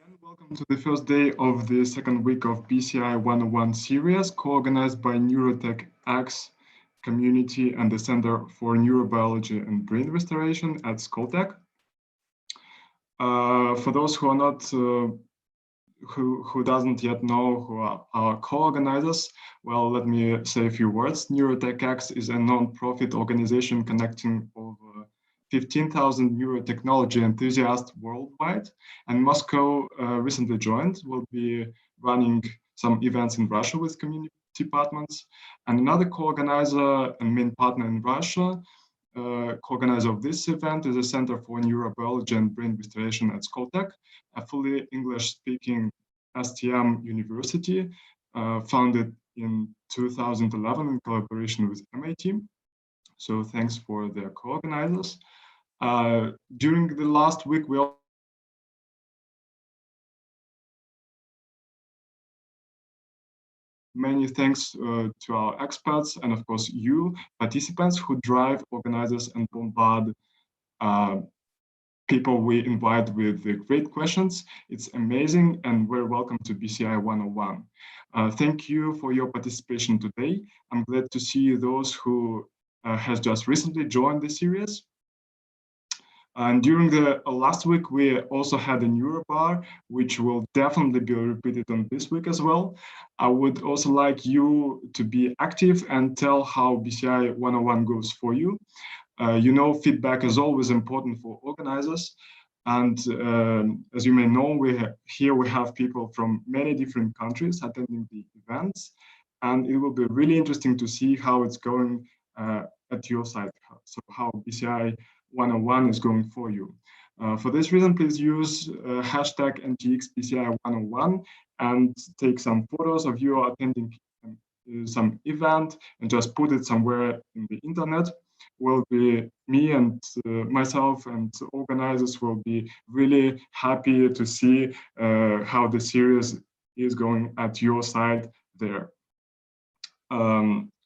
everyone. Welcome to the first day of the second week of BCI 101 series, co-organized by Neurotech X community and the Center for Neurobiology and Brain Restoration at Skoltech. For those who are not, who doesn't yet know who are our co-organizers, well, let me say a few words. Neurotech X is a non-profit organization connecting over 15,000 neurotechnology enthusiasts worldwide, and Moscow recently joined. Will be running some events in Russia with community partners, and another co-organizer and main partner in Russia, co-organizer of this event is the Center for Neurobiology and Brain Restoration at Skoltech, a fully English-speaking STM university founded in 2011 in collaboration with MIT. So thanks for their co-organizers. During the last week, we many thanks to our experts and of course you participants who drive, organizers and bombard people we invite with the great questions. It's amazing and very welcome to BCI 101. Thank you for your participation today. I'm glad to see those who has just recently joined the series. And during the last week, we also had a Neurobar, which will definitely be repeated on this week as well. I would also like you to be active and tell how BCI 101 goes for you. You know, feedback is always important for organizers. And as you may know, here we have people from many different countries attending the events. And it will be really interesting to see how it's going at your side, so how BCI 101 is going for you. For this reason, please use hashtag NGXBCI101 and take some photos of you attending some event and just put it somewhere in the internet. Will be me and myself and organizers will be really happy to see how the series is going at your side there.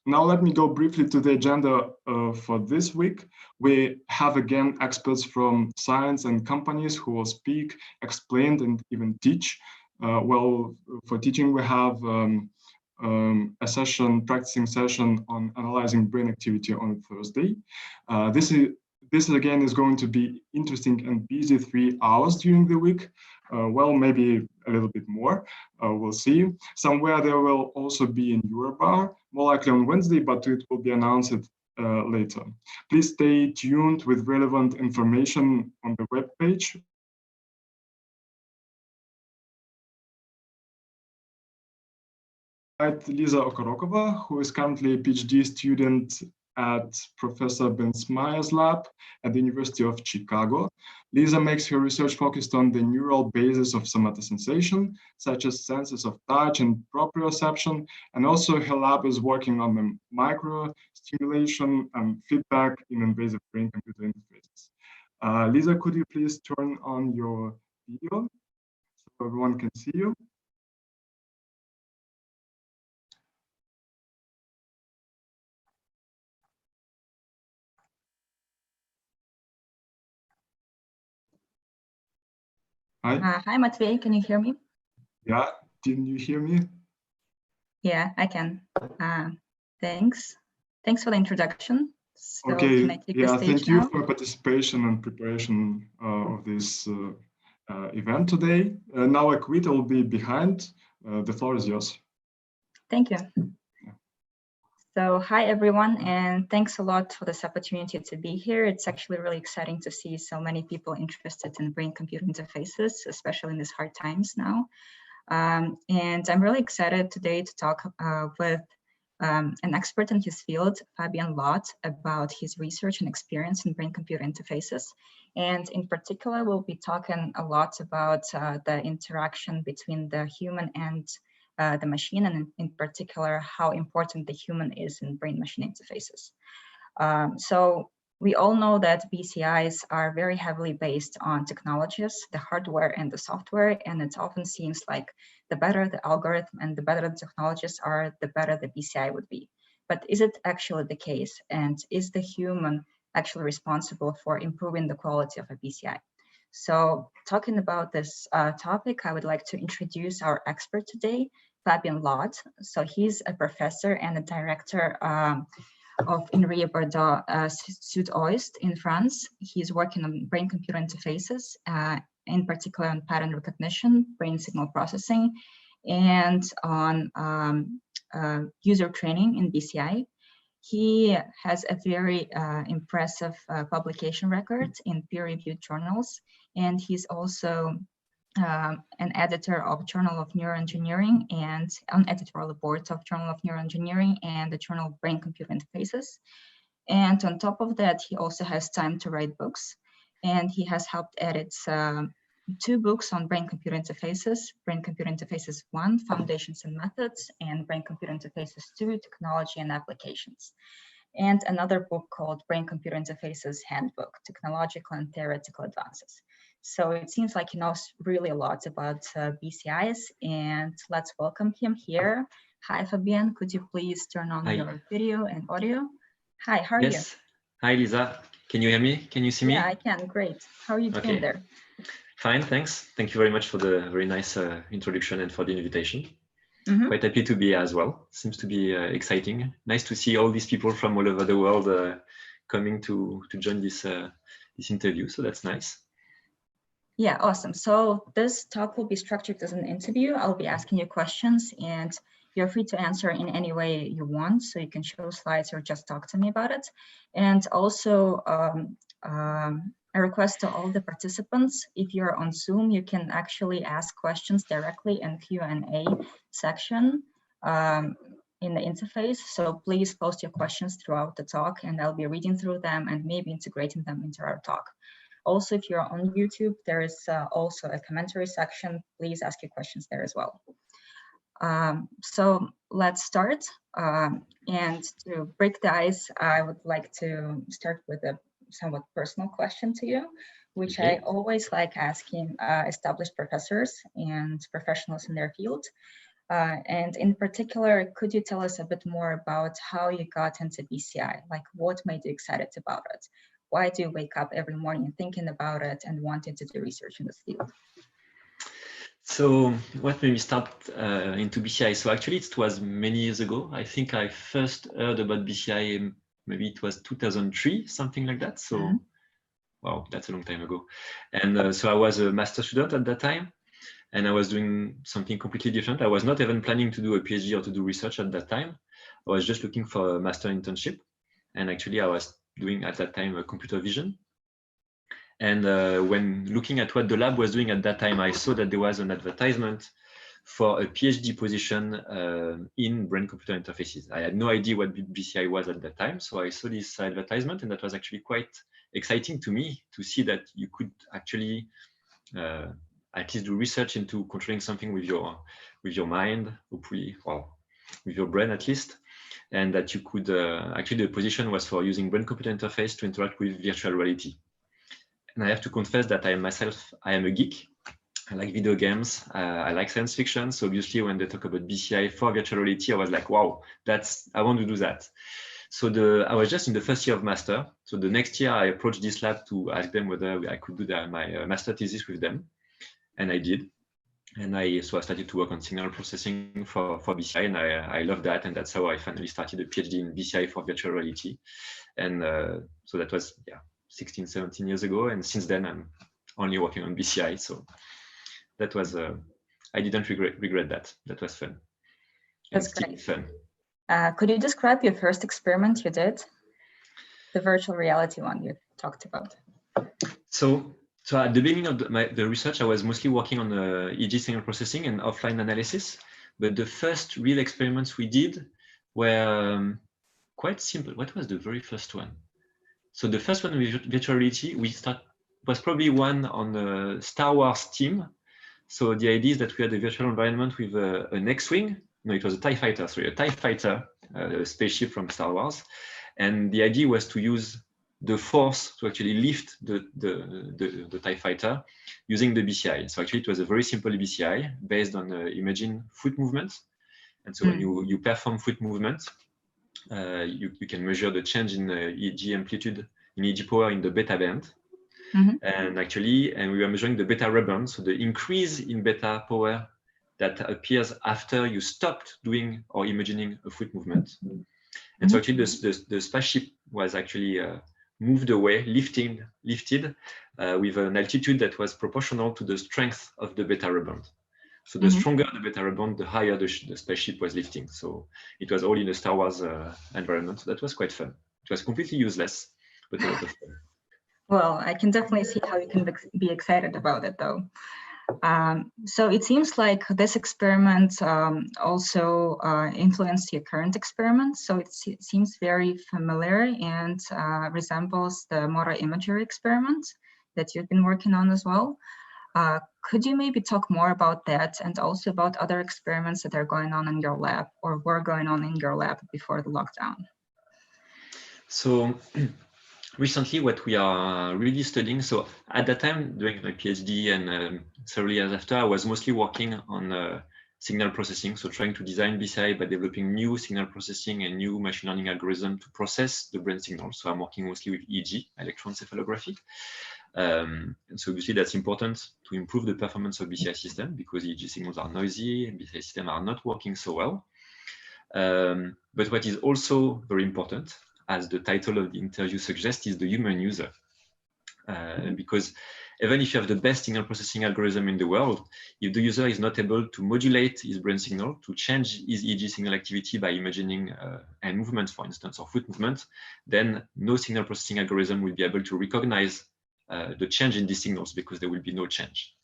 Now let me go briefly to the agenda for this week. We have again experts from science and companies who will speak, explain and even teach. Well, for teaching we have a practicing session on analyzing brain activity on Thursday. This again is going to be interesting and busy 3 hours during the week. Well, maybe a little bit more, we'll see. Somewhere there will also be a Neurobar, more likely on Wednesday, but it will be announced later. Please stay tuned with relevant information on the webpage. Lisa Okorokova, who is currently a PhD student at Professor Ben Smyer's lab at the University of Chicago. Lisa makes her research focused on the neural basis of somatosensation, such as senses of touch and proprioception, and also her lab is working on the micro-stimulation and feedback in invasive brain-computer interfaces. Lisa, could you please turn on your video so everyone can see you? Hi. Hi, Matvey. Can you hear me? Yeah. Didn't you hear me? Yeah, I can. Thanks. Thanks for the introduction. So okay. Can I take yeah. the stage Thank you now? for participation and preparation of this event today. Now, Akvita will be behind. The floor is yours. Thank you. So hi, everyone, and thanks a lot for this opportunity to be here. It's actually really exciting to see so many people interested in brain-computer interfaces, especially in these hard times now. And I'm really excited today to talk with an expert in his field, Fabien Lotte, about his research and experience in brain-computer interfaces. And in particular, we'll be talking a lot about the interaction between the human and the machine, and in particular, how important the human is in brain-machine interfaces. So we all know that BCIs are very heavily based on technologies, the hardware and the software, and it often seems like the better the algorithm and the better the technologies are, the better the BCI would be. But is it actually the case? And is the human actually responsible for improving the quality of a BCI? So talking about this topic, I would like to introduce our expert today, Fabien Lotte. So he's a professor and a director of INRIA Bordeaux Sud-Ouest in France. He's working on brain-computer interfaces, in particular on pattern recognition, brain signal processing, and on user training in BCI. He has a very impressive publication record in peer-reviewed journals, and he's also an editor of Journal of Neuroengineering and on editorial boards of Journal of Neuroengineering and the Journal of Brain-Computer Interfaces. And on top of that, he also has time to write books, and he has helped edit 2 books on brain-computer interfaces, Brain-Computer Interfaces 1, Foundations and Methods, and Brain-Computer Interfaces 2, Technology and Applications. And another book called Brain-Computer Interfaces Handbook, Technological and Theoretical Advances. So it seems like he knows really a lot about BCIs, and let's welcome him here. Hi, Fabien, could you please turn on your video and audio? Hi, how are you? Yes. Hi, Lisa. Can you hear me? Can you see me? Yeah, I can. Great. How are you doing there? Fine, thanks. Thank you very much for the very nice introduction and for the invitation. Mm-hmm. Quite happy to be here as well. Seems to be exciting. Nice to see all these people from all over the world coming to join this this interview. So that's nice. Yeah, awesome. So this talk will be structured as an interview. I'll be asking you questions, and you're free to answer in any way you want. So you can show slides or just talk to me about it. And also a request to all the participants, if you're on Zoom, you can actually ask questions directly in Q&A section in the interface. So please post your questions throughout the talk, and I'll be reading through them and maybe integrating them into our talk. Also, if you're on YouTube, there is also a commentary section. Please ask your questions there as well. So let's start. And to break the ice, I would like to start with a somewhat personal question to you, which I always like asking established professors and professionals in their field. And in particular, could you tell us a bit more about how you got into BCI? Like, what made you excited about it? Why do you wake up every morning thinking about it and wanting to do research in this field? So what made me start into BCI? So actually it was many years ago. I think I first heard about BCI, maybe it was 2003, something like that. So, wow, that's a long time ago. And so I was a master student at that time, and I was doing something completely different. I was not even planning to do a PhD or to do research at that time. I was just looking for a master internship. And actually I was doing at that time a computer vision. And when looking at what the lab was doing at that time, I saw that there was an advertisement for a PhD position in brain-computer interfaces. I had no idea what BCI was at that time. So I saw this advertisement, and that was actually quite exciting to me to see that you could actually at least do research into controlling something with your mind, hopefully, well, with your brain at least. And that you could, actually the position was for using brain-computer interface to interact with virtual reality. And I have to confess that I am a geek. I like video games, I like science fiction. So obviously when they talk about BCI for virtual reality, I was like, wow, I want to do that. So I was just in the first year of master. So the next year I approached this lab to ask them whether I could do my master thesis with them. And I did. And so I started to work on signal processing for BCI, and I love that. And that's how I finally started a PhD in BCI for virtual reality. And so that was 16, 17 years ago. And since then, I'm only working on BCI. So that was, I didn't regret that. That was fun. That's great. Fun. Could you describe your first experiment you did? The virtual reality one you talked about. So at the beginning of the research, I was mostly working on EEG signal processing and offline analysis. But the first real experiments we did were quite simple. What was the very first one? So the first one with virtual reality, was probably one on the Star Wars team. So the idea is that we had a virtual environment with an X-Wing. No, it was a TIE fighter, sorry, a TIE fighter, a spaceship from Star Wars. And the idea was to use the force to actually lift the TIE fighter using the BCI. So actually it was a very simple BCI based on imaging foot movements. And so when you perform foot movements, you can measure the change in EEG amplitude, in EEG power in the beta band. And actually, we were measuring the beta rebound, so the increase in beta power that appears after you stopped doing or imagining a foot movement. And so actually the spaceship was actually moved away, lifted with an altitude that was proportional to the strength of the beta rebound. So the stronger the beta rebound, the higher the spaceship was lifting. So it was all in a Star Wars environment. So that was quite fun. It was completely useless, but a lot of fun. Well, I can definitely see how you can be excited about it, though. So it seems like this experiment also influenced your current experiment. So it seems very familiar and resembles the motor imagery experiment that you've been working on as well. Could you maybe talk more about that and also about other experiments that are going on in your lab or were going on in your lab before the lockdown? So recently, what we are really studying, so at that time doing my PhD and several years after, I was mostly working on signal processing, so trying to design BCI by developing new signal processing and new machine learning algorithm to process the brain signals. So I'm working mostly with EEG, electroencephalography. And so obviously that's important to improve the performance of BCI system because EEG signals are noisy and BCI systems are not working so well. But what is also very important, as the title of the interview suggests, is the human user. Because even if you have the best signal processing algorithm in the world, if the user is not able to modulate his brain signal, to change his EEG signal activity by imagining hand movements, for instance, or foot movement, then no signal processing algorithm will be able to recognize the change in these signals because there will be no change.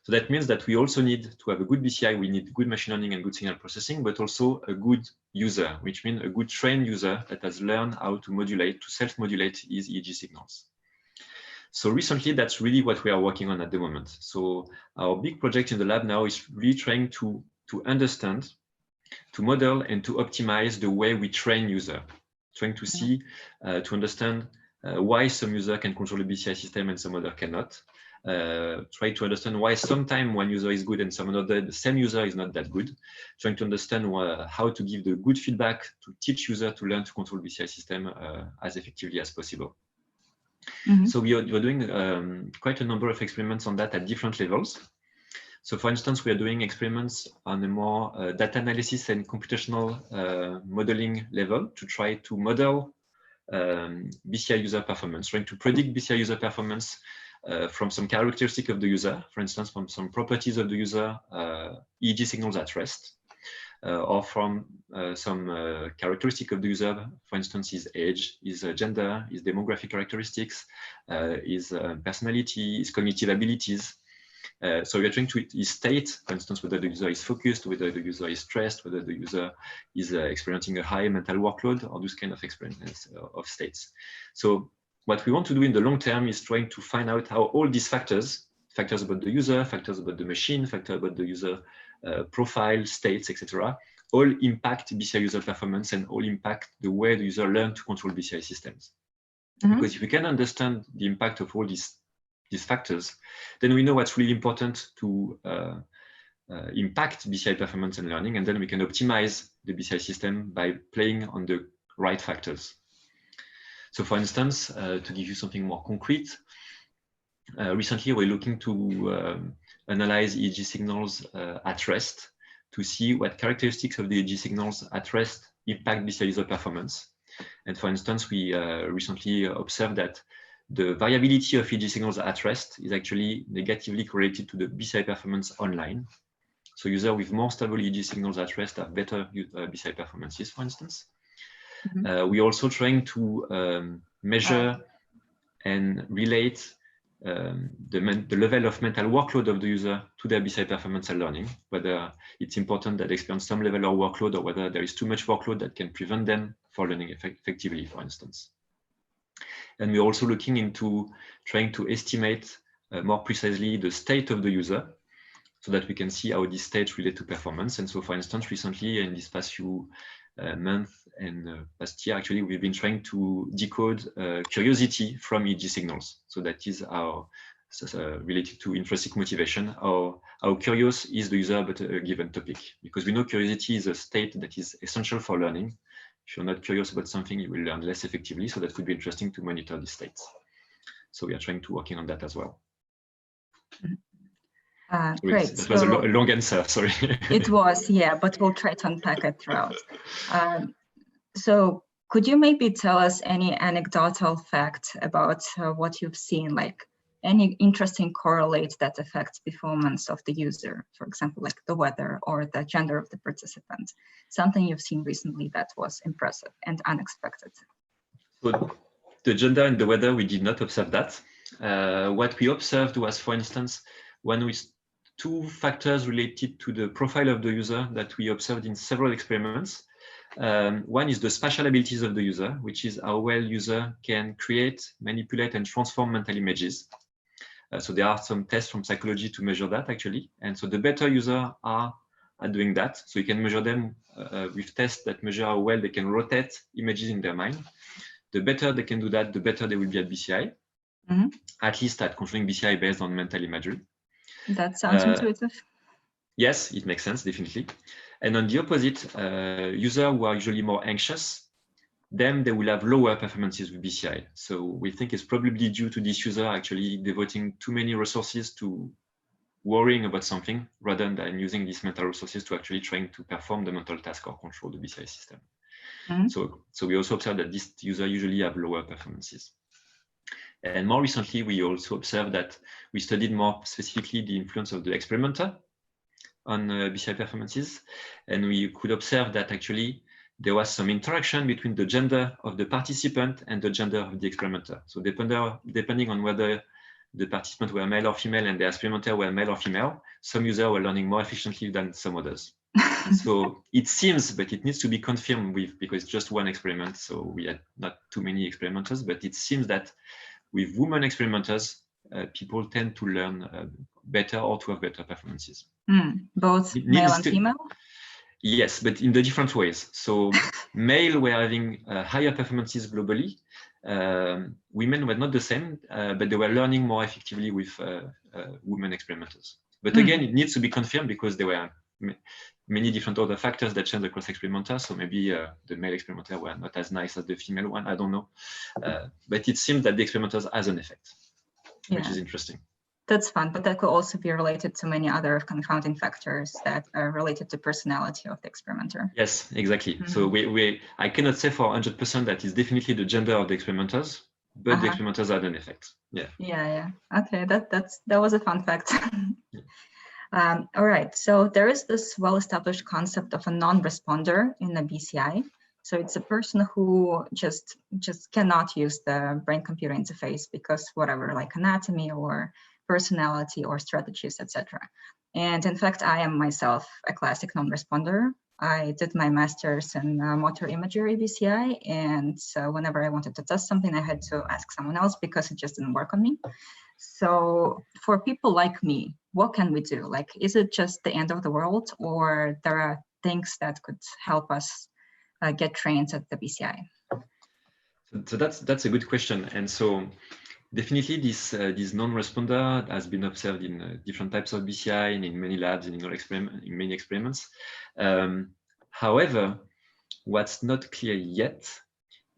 So that means that we also need to have a good BCI, we need good machine learning and good signal processing, but also a good user, which means a good trained user that has learned how to modulate, to self-modulate his EEG signals. So recently, that's really what we are working on at the moment. So our big project in the lab now is really trying to understand, to model and to optimize the way we train user, trying to see, to understand why some user can control the BCI system and some other cannot. Try to understand why sometimes one user is good and some other, the same user is not that good. Trying to understand how to give the good feedback to teach user to learn to control BCI system as effectively as possible. So we are doing quite a number of experiments on that at different levels. So for instance, we are doing experiments on a more data analysis and computational modeling level to try to model BCI user performance, trying to predict BCI user performance from some characteristic of the user, for instance, from some properties of the user, EEG signals at rest, or from some characteristic of the user, for instance, his age, his gender, his demographic characteristics, his personality, his cognitive abilities. So we are trying to his state, for instance, whether the user is focused, whether the user is stressed, whether the user is experiencing a high mental workload, or those kind of experiences of states. So what we want to do in the long term is trying to find out how all these factors about the user, factors about the machine, factors about the user profile, states, etc., all impact BCI user performance and all impact the way the user learns to control BCI systems. Because if we can understand the impact of all these factors, then we know what's really important to impact BCI performance and learning, and then we can optimize the BCI system by playing on the right factors. So for instance, to give you something more concrete, recently we're looking to analyze EEG signals at rest to see what characteristics of the EEG signals at rest impact BCI user performance. And for instance, we recently observed that the variability of EEG signals at rest is actually negatively correlated to the BCI performance online. So users with more stable EEG signals at rest have better BCI performances, for instance. We're also trying to measure and relate the level of mental workload of the user to their BCI performance and learning, whether it's important that they experience some level of workload or whether there is too much workload that can prevent them from learning effectively, for instance. And we're also looking into trying to estimate more precisely the state of the user so that we can see how these states relate to performance. And so, for instance, recently in this past few months and past year, actually, we've been trying to decode curiosity from EEG signals. So that is our related to intrinsic motivation, how curious is the user about a given topic. Because we know curiosity is a state that is essential for learning. If you're not curious about something, you will learn less effectively. So that could be interesting to monitor these states. So we are trying to working on that as well. Great. That was a long answer, sorry. It was, yeah, but we'll try to unpack it throughout. So could you maybe tell us any anecdotal fact about what you've seen, like any interesting correlates that affects performance of the user, for example, like the weather or the gender of the participant, something you've seen recently that was impressive and unexpected? So the gender and the weather, we did not observe that. What we observed was, for instance, two factors related to the profile of the user that we observed in several experiments. One is the spatial abilities of the user, which is how well user can create, manipulate, and transform mental images. So there are some tests from psychology to measure that actually. And so the better users are at doing that. So you can measure them with tests that measure how well they can rotate images in their mind. The better they can do that, the better they will be at BCI, at least at controlling BCI based on mental imagery. That sounds intuitive. Yes, it makes sense, definitely. And on the opposite, users who are usually more anxious, then they will have lower performances with BCI. So we think it's probably due to this user actually devoting too many resources to worrying about something rather than using these mental resources to actually trying to perform the mental task or control the BCI system. So we also observed that this user usually have lower performances. And more recently, we also observed that we studied more specifically the influence of the experimenter on BCI performances. And we could observe that actually there was some interaction between the gender of the participant and the gender of the experimenter. So depending on whether the participants were male or female and the experimenter were male or female, some users were learning more efficiently than some others. So it seems, but it needs to be confirmed because it's just one experiment. So we had not too many experimenters, but it seems that with women experimenters, people tend to learn better or to have better performances. Both male and female? Yes, but in the different ways. So male were having higher performances globally. Women were not the same, but they were learning more effectively with women experimenters. But again, it needs to be confirmed because there were many different other factors that change across experimenters. So maybe the male experimenter were not as nice as the female one. I don't know. But it seems that the experimenters has an effect, which is interesting. That's fun, but that could also be related to many other confounding factors that are related to personality of the experimenter. Yes, exactly. So I cannot say for 100% that it's definitely the gender of the experimenters, but the experimenters had an effect. Yeah. Okay, that was a fun fact. All right, so there is this well-established concept of a non-responder in the BCI. So it's a person who just cannot use the brain-computer interface because whatever, like anatomy or personality or strategies, etc. And in fact, I am myself a classic non-responder. I did my master's in motor imagery BCI, and so whenever I wanted to test something, I had to ask someone else because it just didn't work on me. So for people like me, what can we do? Like, is it just the end of the world, or there are things that could help us get trained at the BCI? So that's a good question. And so definitely this non-responder has been observed in different types of BCI and in many labs and in many experiments. However, what's not clear yet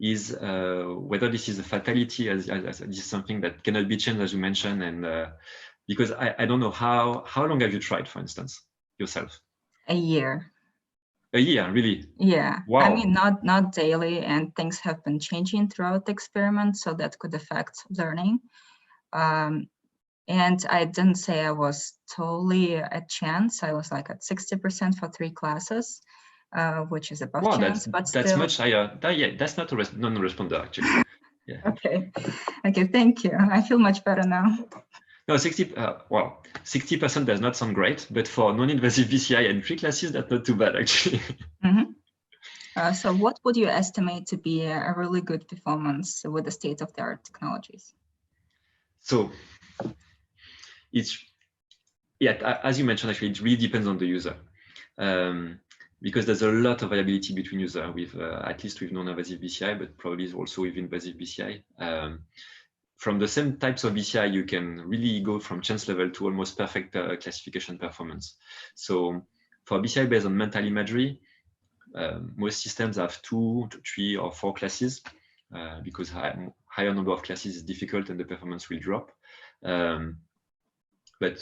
is whether this is a fatality, as this is something that cannot be changed, as you mentioned, and because I don't know how long have you tried, for instance, yourself? A year. A year, really? Yeah. Wow. I mean, not daily, and things have been changing throughout the experiment, so that could affect learning. And I didn't say I was totally at chance. I was like at 60% for 3 classes, which is above chance, but still. That's much higher. Yeah, that's not a non-responder, actually. Yeah. Okay, thank you. I feel much better now. No, 60% does not sound great, but for non-invasive BCI and 3 classes, that's not too bad, actually. So what would you estimate to be a really good performance with the state-of-the-art technologies? So as you mentioned, actually, it really depends on the user. Because there's a lot of variability between users, with at least with non-invasive BCI, but probably also with invasive BCI. From the same types of BCI, you can really go from chance level to almost perfect classification performance. So for BCI based on mental imagery, most systems have 2, 3, or 4 classes because higher number of classes is difficult and the performance will drop. But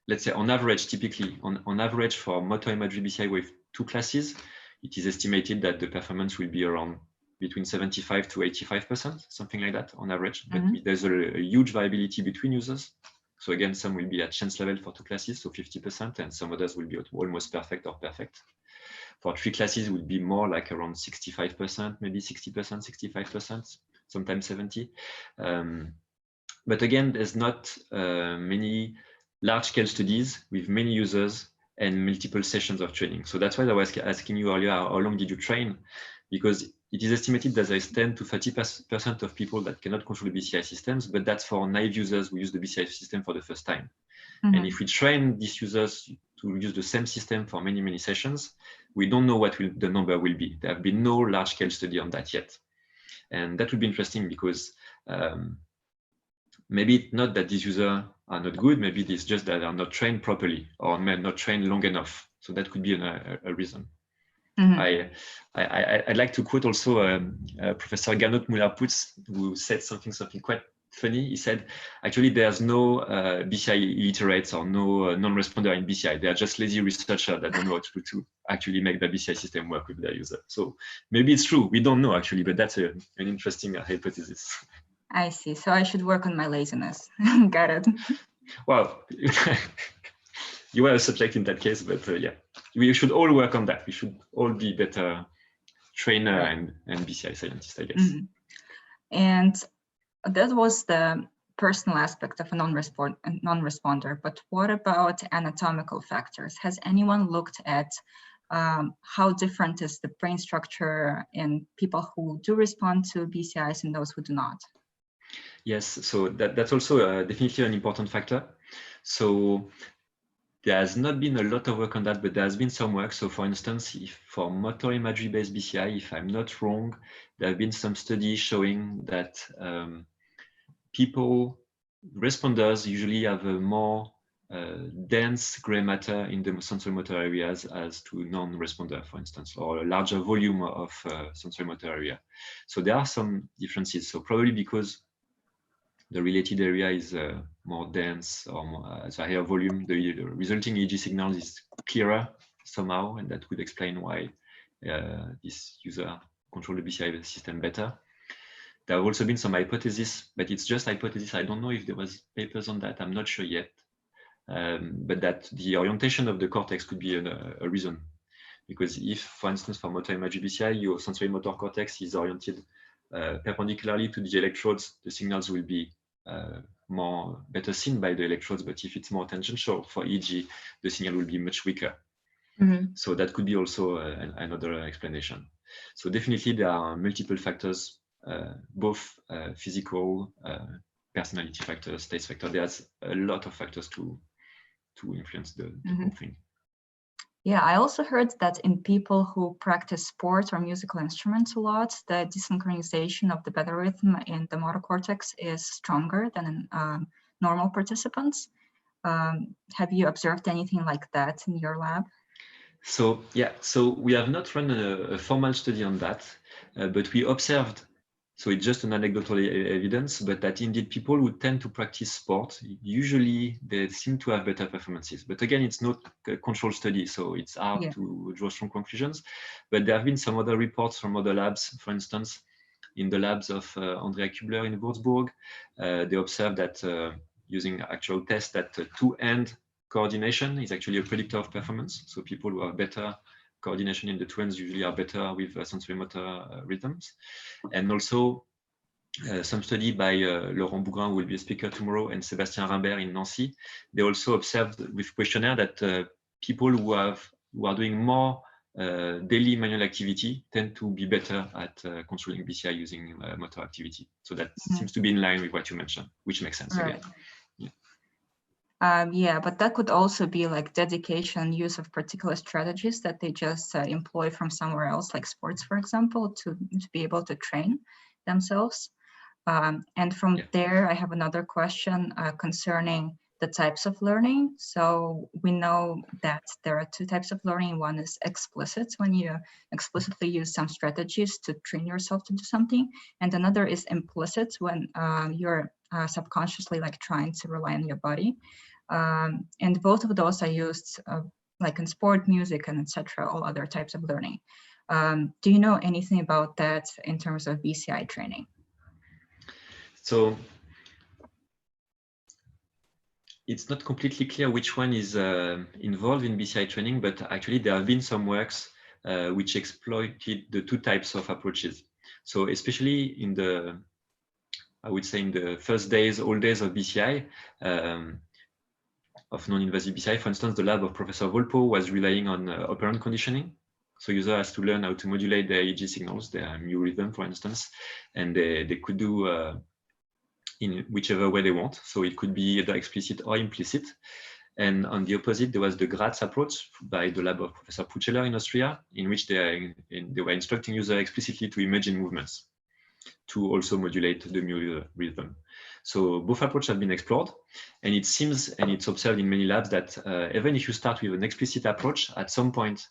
let's say on average, typically on average for motor imagery BCI with 2 classes, it is estimated that the performance will be around between 75 to 85%, something like that on average. But there's a huge variability between users. So again, some will be at chance level for 2 classes, so 50%, and some others will be almost perfect or perfect. For 3 classes, it would be more like around 65%, maybe 60%, 65%, sometimes 70. But again, there's not many large-scale studies with many users and multiple sessions of training. So that's why I was asking you earlier, how long did you train? Because it is estimated that there is 10 to 30% of people that cannot control the BCI systems, but that's for naive users who use the BCI system for the first time. And if we train these users to use the same system for many, many sessions, we don't know what the number will be. There have been no large-scale study on that yet. And that would be interesting because maybe it's not that these users are not good, maybe it's just that they are not trained properly or not trained long enough. So that could be a reason. I'd like to quote also Professor Gernot Müller-Putz, who said something quite funny. He said, actually, there's no BCI illiterates or no non-responder in BCI. They are just lazy researchers that don't know what to do to actually make the BCI system work with their user. So maybe it's true. We don't know, actually, but that's an interesting hypothesis. I see. So I should work on my laziness. Got it. Well, you are a subject in that case, but yeah, we should all work on that. We should all be better trainer and BCI scientists, I guess. And that was the personal aspect of a non-responder. But what about anatomical factors? Has anyone looked at how different is the brain structure in people who do respond to BCIs and those who do not? Yes, so that's also definitely an important factor. So there has not been a lot of work on that, but there has been some work. So for instance, if for motor imagery-based BCI, if I'm not wrong, there have been some studies showing that responders usually have a more dense gray matter in the sensory motor areas as to non-responder, for instance, or a larger volume of sensory motor area. So there are some differences. So probably because the related area is more dense or has a higher volume, the resulting EEG signal is clearer somehow, and that would explain why this user control the BCI system better. There have also been some hypotheses, but it's just hypothesis. I don't know if there was papers on that. I'm not sure yet, but that the orientation of the cortex could be a reason. Because if, for instance, for motor imagery BCI, your sensory motor cortex is oriented perpendicularly to the electrodes, the signals will be better seen by the electrodes. But if it's more tangential for EEG, the signal will be much weaker. So that could be also another explanation. So definitely there are multiple factors, both physical, personality factors, taste factors. There's a lot of factors to influence the whole thing. Yeah, I also heard that in people who practice sports or musical instruments a lot, the desynchronization of the beta rhythm in the motor cortex is stronger than in normal participants. Have you observed anything like that in your lab? So yeah, so we have not run a formal study on that, but we observed, so it's just an anecdotal evidence, but that indeed people who tend to practice sport, usually they seem to have better performances. But again, it's not a control study, so it's hard to draw strong conclusions. But there have been some other reports from other labs, for instance, in the labs of Andrea Kubler in Würzburg, they observed that using actual tests that two-hand coordination is actually a predictor of performance. So people who have better coordination in the two hands usually are better with sensory motor rhythms. And also some study by Laurent Bougrain, who will be a speaker tomorrow, and Sébastien Rimbert in Nancy. They also observed with questionnaire that people who are doing more daily manual activity tend to be better at controlling BCI using motor activity. So that seems to be in line with what you mentioned, which makes sense again. Yeah, but that could also be like dedication, use of particular strategies that they just employ from somewhere else, like sports, for example, to be able to train themselves. And from there, I have another question concerning the types of learning. So we know that there are two types of learning. One is explicit, when you explicitly use some strategies to train yourself to do something. And another is implicit, when you're subconsciously like trying to rely on your body. And both of those are used like in sport, music, and etc., all other types of learning. Do you know anything about that in terms of BCI training? So it's not completely clear which one is involved in BCI training, but actually there have been some works which exploited the two types of approaches. So especially in the, I would say in the first days, old days of BCI, of non-invasive BCI, for instance, the lab of Professor Volpo was relying on operant conditioning. So user has to learn how to modulate their EEG signals, their mu rhythm, for instance, and they could do in whichever way they want. So it could be either explicit or implicit. And on the opposite, there was the Graz approach by the lab of Professor Pucheler in Austria, in which they were instructing users explicitly to imagine movements to also modulate the mu rhythm. So both approaches have been explored, and it seems, and it's observed in many labs, that even if you start with an explicit approach, at some point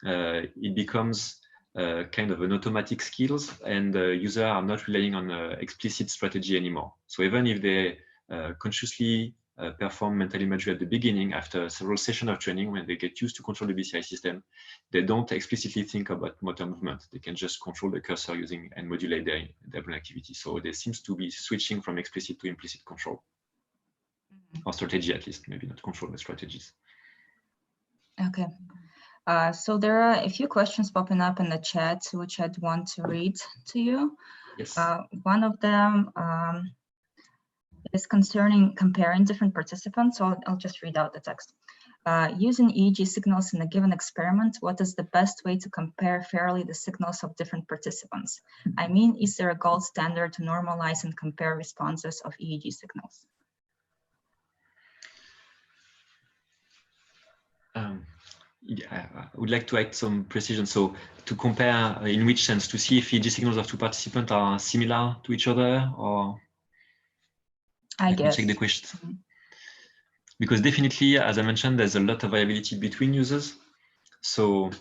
it becomes kind of an automatic skills, and users are not relying on explicit strategy anymore. So even if they consciously perform mental imagery at the beginning, after several sessions of training, when they get used to control the BCI system, they don't explicitly think about motor movement. They can just control the cursor using and modulate their brain activity. So there seems to be switching from explicit to implicit control, or strategy at least, maybe not control, but strategies. Okay. So there are a few questions popping up in the chat, which I'd want to read to you. Yes. One of them is concerning comparing different participants. So I'll just read out the text. Using EEG signals in a given experiment, what is the best way to compare fairly the signals of different participants? I mean, is there a gold standard to normalize and compare responses of EEG signals? Yeah, I would like to add some precision. So to compare, in which sense? To see if EEG signals of two participants are similar to each other, or? I guess. Let me check the question. Because definitely, as I mentioned, there's a lot of variability between users. So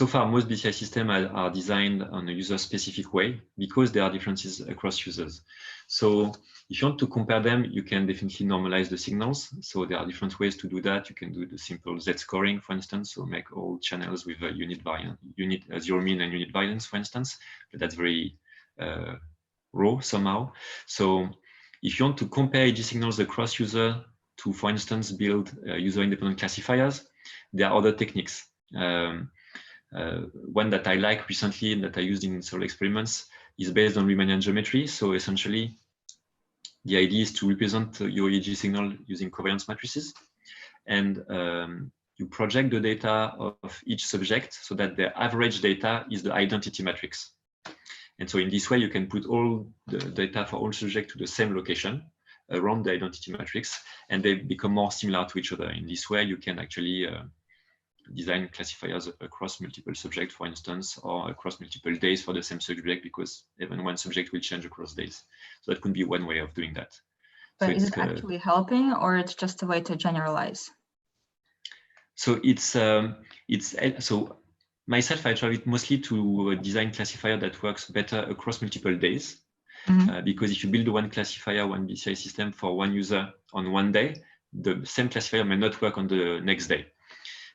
far, most BCI systems are designed on a user-specific way because there are differences across users. So if you want to compare them, you can definitely normalize the signals. So there are different ways to do that. You can do the simple Z scoring, for instance, so make all channels with a unit variance, zero mean and unit variance, for instance. But that's very raw somehow. So if you want to compare EEG signals across users to, for instance, build user-independent classifiers, there are other techniques. One that I like recently and that I used in several experiments is based on Riemannian geometry. So essentially, the idea is to represent your EEG signal using covariance matrices, and you project the data of each subject so that the average data is the identity matrix. And so in this way, you can put all the data for all subjects to the same location around the identity matrix, and they become more similar to each other. In this way, you can actually design classifiers across multiple subjects, for instance, or across multiple days for the same subject, because even one subject will change across days. So that could be one way of doing that. But so is it actually helping, or it's just a way to generalize? So so myself, I try it mostly to design classifier that works better across multiple days. Because if you build one classifier, one BCI system for one user on one day, the same classifier may not work on the next day.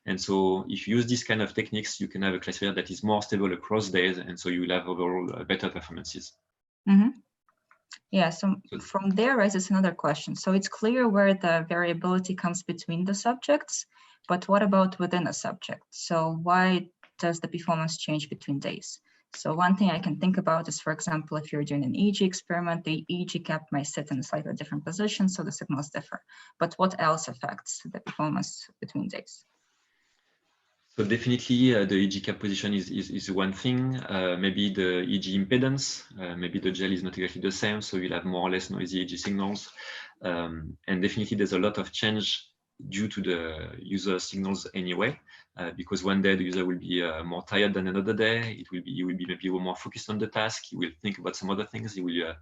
And so if you use this kind of techniques, you can have a classifier that is more stable across days, and so you will have overall better performances. Yeah, so from there raises another question. So it's clear where the variability comes between the subjects, but what about within a subject? So why does the performance change between days? So one thing I can think about is, for example, if you're doing an EEG experiment, the EEG cap might sit in a slightly different position, so the signals differ. But what else affects the performance between days? So definitely the EEG cap position is one thing. Maybe the EEG impedance, maybe the gel is not exactly the same, so you'll have more or less noisy EEG signals. And definitely there's a lot of change due to the user signals anyway, because one day the user will be more tired than another day. He will be maybe more focused on the task. He will think about some other things. He will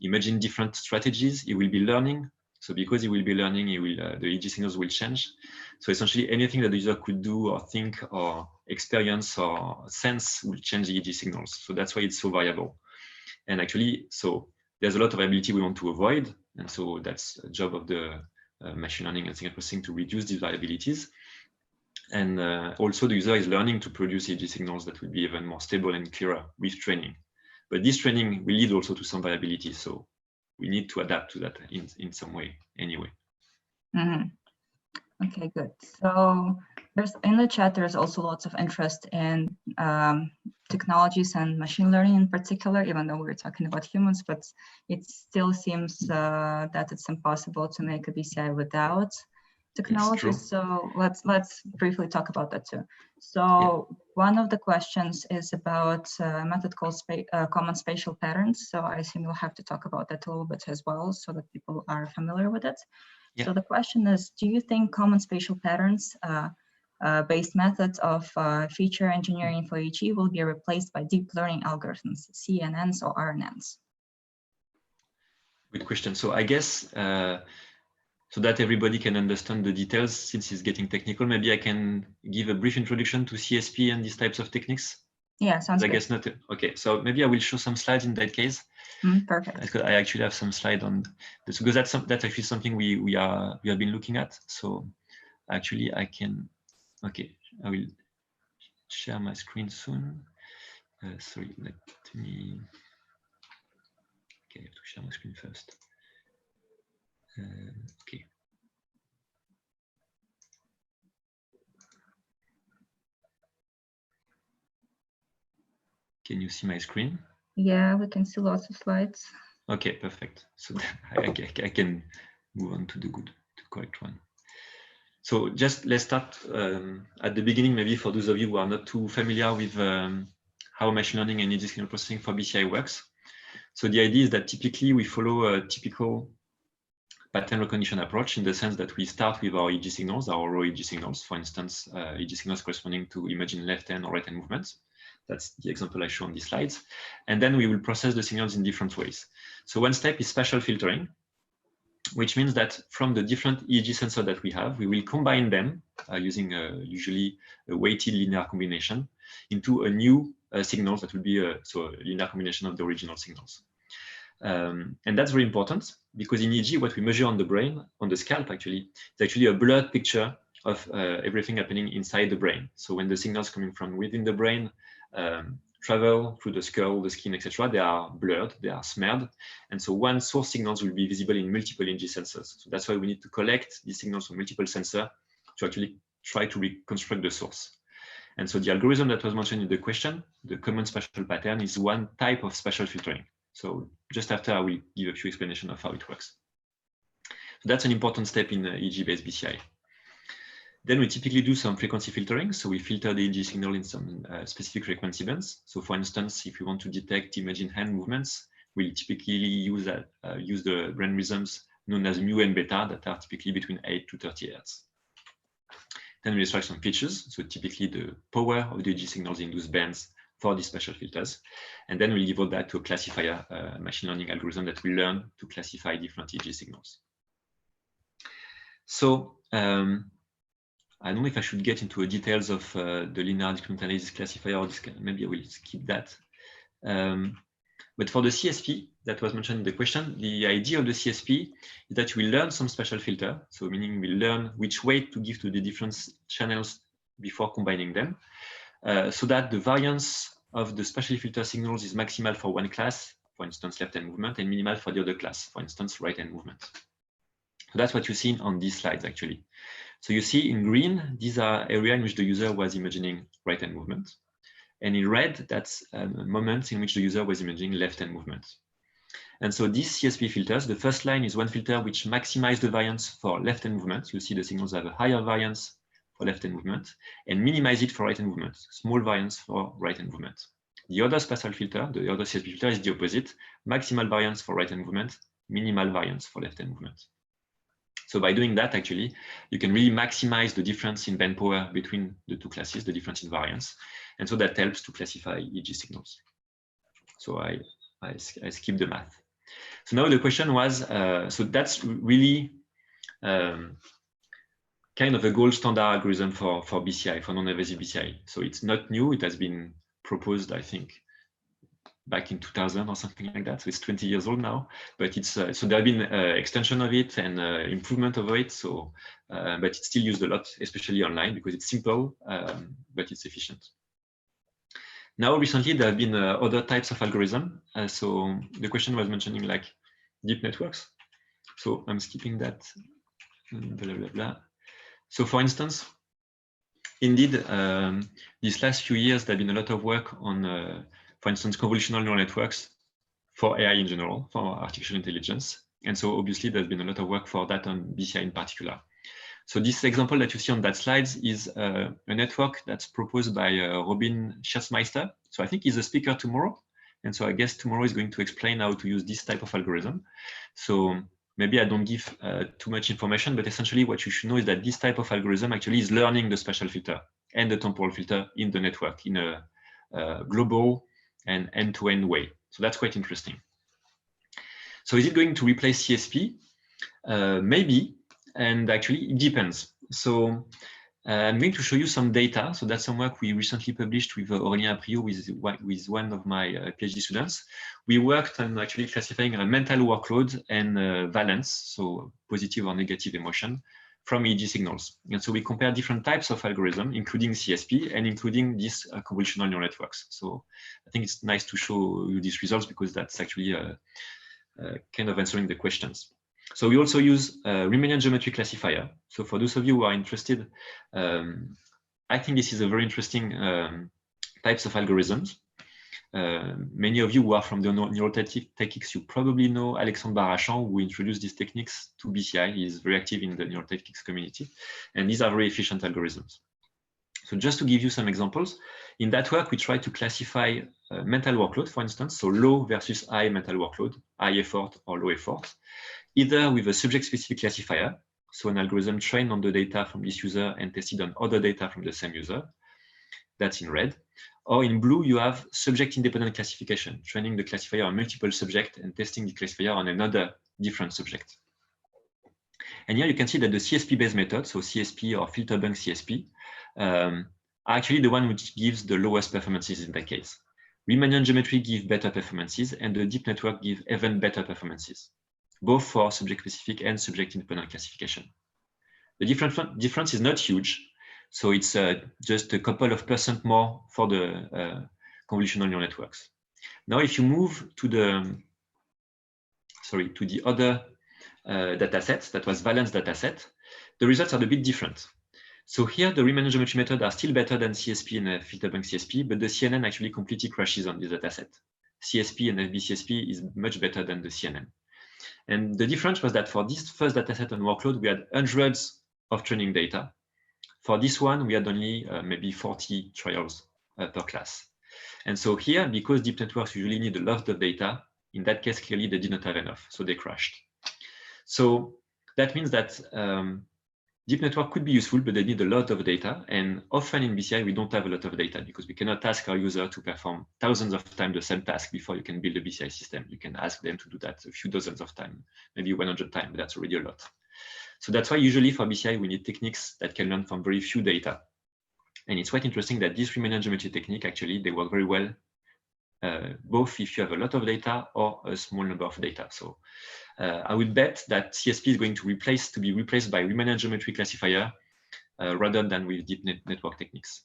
imagine different strategies. He will be learning So because he will be learning, the EEG signals will change. So essentially anything that the user could do or think or experience or sense will change the EEG signals. So that's why it's so variable. And actually, so there's a lot of variability we want to avoid. And so that's a job of the machine learning and signal processing to reduce these variabilities. And also the user is learning to produce EEG signals that will be even more stable and clearer with training. But this training will lead also to some variability. So we need to adapt to that in some way anyway. Okay, good. So there's in the chat, there's also lots of interest in technologies and machine learning in particular, even though we're talking about humans, but it still seems that it's impossible to make a BCI without technology. So let's briefly talk about that too. So one of the questions is about a method called common spatial patterns. So I assume we'll have to talk about that a little bit as well, so that people are familiar with it. Yeah. So the question is, do you think common spatial patterns based methods of feature engineering for EEG will be replaced by deep learning algorithms, CNNs or RNNs? Good question. So I guess, so that everybody can understand the details, since it's getting technical, maybe I can give a brief introduction to CSP and these types of techniques. Yeah, sounds good. I guess not. Okay, so maybe I will show some slides in that case. Perfect. I actually have some slide on this, because that's actually something we have been looking at. So actually I can, okay, I will share my screen soon. Sorry, let me, okay, I have to share my screen first. Okay. Can you see my screen? Yeah, we can see lots of slides. Okay, perfect. So I can move on to the correct one. So just let's start at the beginning, maybe for those of you who are not too familiar with how machine learning and EEG signal processing for BCI works. So the idea is that typically we follow a typical pattern recognition approach, in the sense that we start with our EEG signals, our raw EEG signals, for instance, EEG signals corresponding to imagine left hand or right hand movements. That's the example I show on these slides. And then we will process the signals in different ways. So one step is spatial filtering, which means that from the different EEG sensors that we have, we will combine them using usually a weighted linear combination into a new signals that will be a linear combination of the original signals. And that's very important, because in EEG, what we measure on the brain, on the scalp actually, is actually a blurred picture of everything happening inside the brain. So when the signals coming from within the brain travel through the skull, the skin, etc., they are blurred, they are smeared. And so one source signals will be visible in multiple EEG sensors. So that's why we need to collect these signals from multiple sensors to actually try to reconstruct the source. And so the algorithm that was mentioned in the question, the common spatial pattern, is one type of spatial filtering. So just after, I will give a few explanations of how it works. So that's an important step in EEG-based BCI. Then we typically do some frequency filtering. So we filter the EEG signal in some specific frequency bands. So for instance, if we want to detect imagine hand movements, we'll typically use the brain rhythms known as mu and beta that are typically between 8 to 30 Hz. Then we extract some features. So typically the power of the EEG signals in those bands for these spatial filters. And then we'll devote that to a classifier machine learning algorithm that will learn to classify different EEG signals. So I don't know if I should get into the details of the linear discriminant analysis classifier, or maybe I will skip that. But for the CSP that was mentioned in the question, the idea of the CSP is that you will learn some spatial filter. So meaning we'll learn which weight to give to the different channels before combining them, so that the variance of the spatial filter signals is maximal for one class, for instance, left hand movement, and minimal for the other class, for instance, right hand movement. So that's what you see on these slides actually. So you see in green, these are areas in which the user was imagining right hand movement. And in red, that's moments in which the user was imagining left hand movement. And so these CSP filters, the first line is one filter which maximizes the variance for left hand movement. You see the signals have a higher variance for left hand movement, and minimize it for right hand movement, small variance for right hand movement. The other spatial filter, the other CSP filter, is the opposite, maximal variance for right hand movement, minimal variance for left hand movement. So by doing that, actually, you can really maximize the difference in band power between the two classes, the difference in variance. And so that helps to classify EEG signals. So I skip the math. So now the question was, so that's really kind of a gold standard algorithm for BCI, for non-invasive BCI. So it's not new. It has been proposed, I think, back in 2000 or something like that. So it's 20 years old now, but it's so there have been extension of it and improvement of it. So, but it's still used a lot, especially online, because it's simple, but it's efficient. Now, recently, there have been other types of algorithm. So the question was mentioning like deep networks. So I'm skipping that, blah, blah, blah. So for instance, indeed, these last few years, there have been a lot of work on, for instance, convolutional neural networks for AI in general, for artificial intelligence. And so obviously, there's been a lot of work for that on BCI in particular. So this example that you see on that slide is a network that's proposed by Robin Schatzmeister. So I think he's a speaker tomorrow. And so I guess tomorrow is going to explain how to use this type of algorithm. So maybe I don't give too much information, but essentially what you should know is that this type of algorithm actually is learning the spatial filter and the temporal filter in the network in a global and end-to-end way. So that's quite interesting. So is it going to replace CSP? Maybe, and actually it depends. So I'm going to show you some data. So that's some work we recently published with Aurélien Priot with one of my PhD students. We worked on actually classifying a mental workload and valence, so positive or negative emotion, from EEG signals. And so we compare different types of algorithm, including CSP and including these convolutional neural networks. So I think it's nice to show you these results because that's actually kind of answering the questions. So we also use Riemannian geometry classifier. So for those of you who are interested, I think this is a very interesting types of algorithms. Many of you who are from the neurotechnics, you probably know Alexandre Barachand, who introduced these techniques to BCI. He is very active in the neurotechnics community, and these are very efficient algorithms. So just to give you some examples, in that work, we try to classify mental workload, for instance, so low versus high mental workload, high effort or low effort, either with a subject-specific classifier, so an algorithm trained on the data from this user and tested on other data from the same user, that's in red, or in blue, you have subject-independent classification, training the classifier on multiple subjects and testing the classifier on another different subject. And here you can see that the CSP-based method, so CSP or filter bank CSP, are actually the one which gives the lowest performances in that case. Riemannian geometry gives better performances, and the deep network gives even better performances, both for subject-specific and subject-independent classification. The difference is not huge, so it's just a couple of % more for the convolutional neural networks. Now, if you move to the other data sets, that was valence data set, the results are a bit different. So here, the Riemannian geometry method are still better than CSP and filter bank CSP, but the CNN actually completely crashes on this data set. CSP and FBCSP is much better than the CNN. And the difference was that for this first dataset on workload, we had hundreds of training data. For this one, we had only maybe 40 trials per class. And so here, because deep networks usually need a lot of data, in that case, clearly they did not have enough, so they crashed. So that means that deep network could be useful, but they need a lot of data. And often in BCI, we don't have a lot of data because we cannot ask our user to perform thousands of times the same task before you can build a BCI system. You can ask them to do that a few dozens of times, maybe 100 times, but that's already a lot. So that's why usually for BCI, we need techniques that can learn from very few data. And it's quite interesting that this Riemannian geometry technique, actually, they work very well, both if you have a lot of data or a small number of data. So I would bet that CSP is going to be replaced by Riemannian geometry classifier rather than with deep network techniques.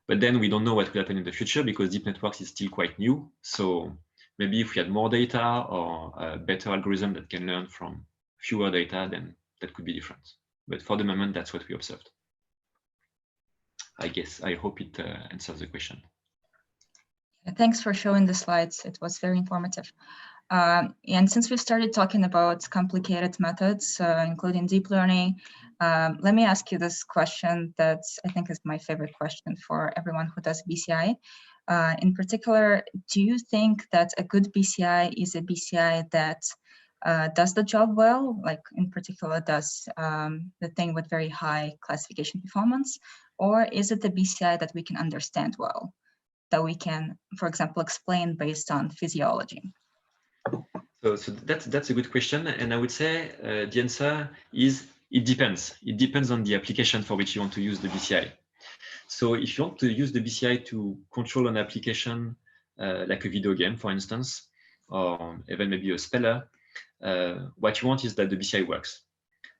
But then we don't know what will happen in the future because deep networks is still quite new. So maybe if we had more data or a better algorithm that can learn from fewer data, then that could be different. But for the moment, that's what we observed. I hope it answers the question. Thanks for showing the slides. It was very informative. And since we started talking about complicated methods, including deep learning, let me ask you this question that I think is my favorite question for everyone who does BCI. In particular, do you think that a good BCI is a BCI that does the job well, like in particular does the thing with very high classification performance, or is it the BCI that we can understand well, that we can, for example, explain based on physiology? So that's a good question, and I would say the answer is it depends. It depends on the application for which you want to use the BCI. So if you want to use the BCI to control an application like a video game, for instance, or even maybe a speller, what you want is that the BCI works.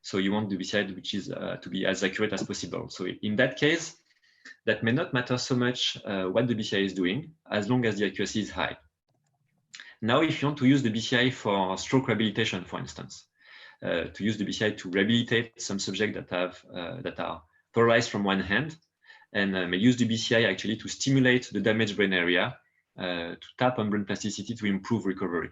So you want the BCI which is to be as accurate as possible. So in that case, that may not matter so much what the BCI is doing, as long as the accuracy is high. Now, if you want to use the BCI for stroke rehabilitation, for instance, to use the BCI to rehabilitate some subjects that are paralyzed from one hand, and may use the BCI actually to stimulate the damaged brain area, to tap on brain plasticity to improve recovery.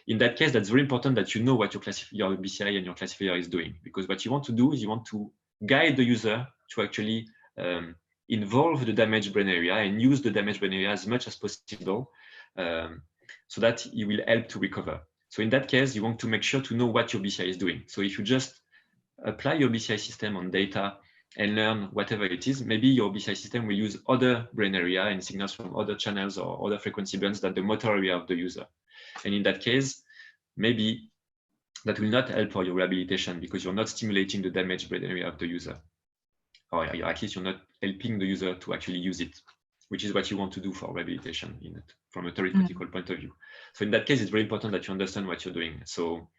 In that case, that's very important that you know what your BCI and your classifier is doing, because what you want to do is you want to guide the user to actually involve the damaged brain area and use the damaged brain area as much as possible, so that it will help to recover. So in that case, you want to make sure to know what your BCI is doing. So if you just apply your BCI system on data and learn whatever it is, maybe your BCI system will use other brain area and signals from other channels or other frequency bands than the motor area of the user. And in that case, maybe that will not help for your rehabilitation because you're not stimulating the damaged brain area of the user. Or at least you're not helping the user to actually use it, which is what you want to do for rehabilitation from a theoretical point of view. So in that case, it's very important that you understand what you're doing. So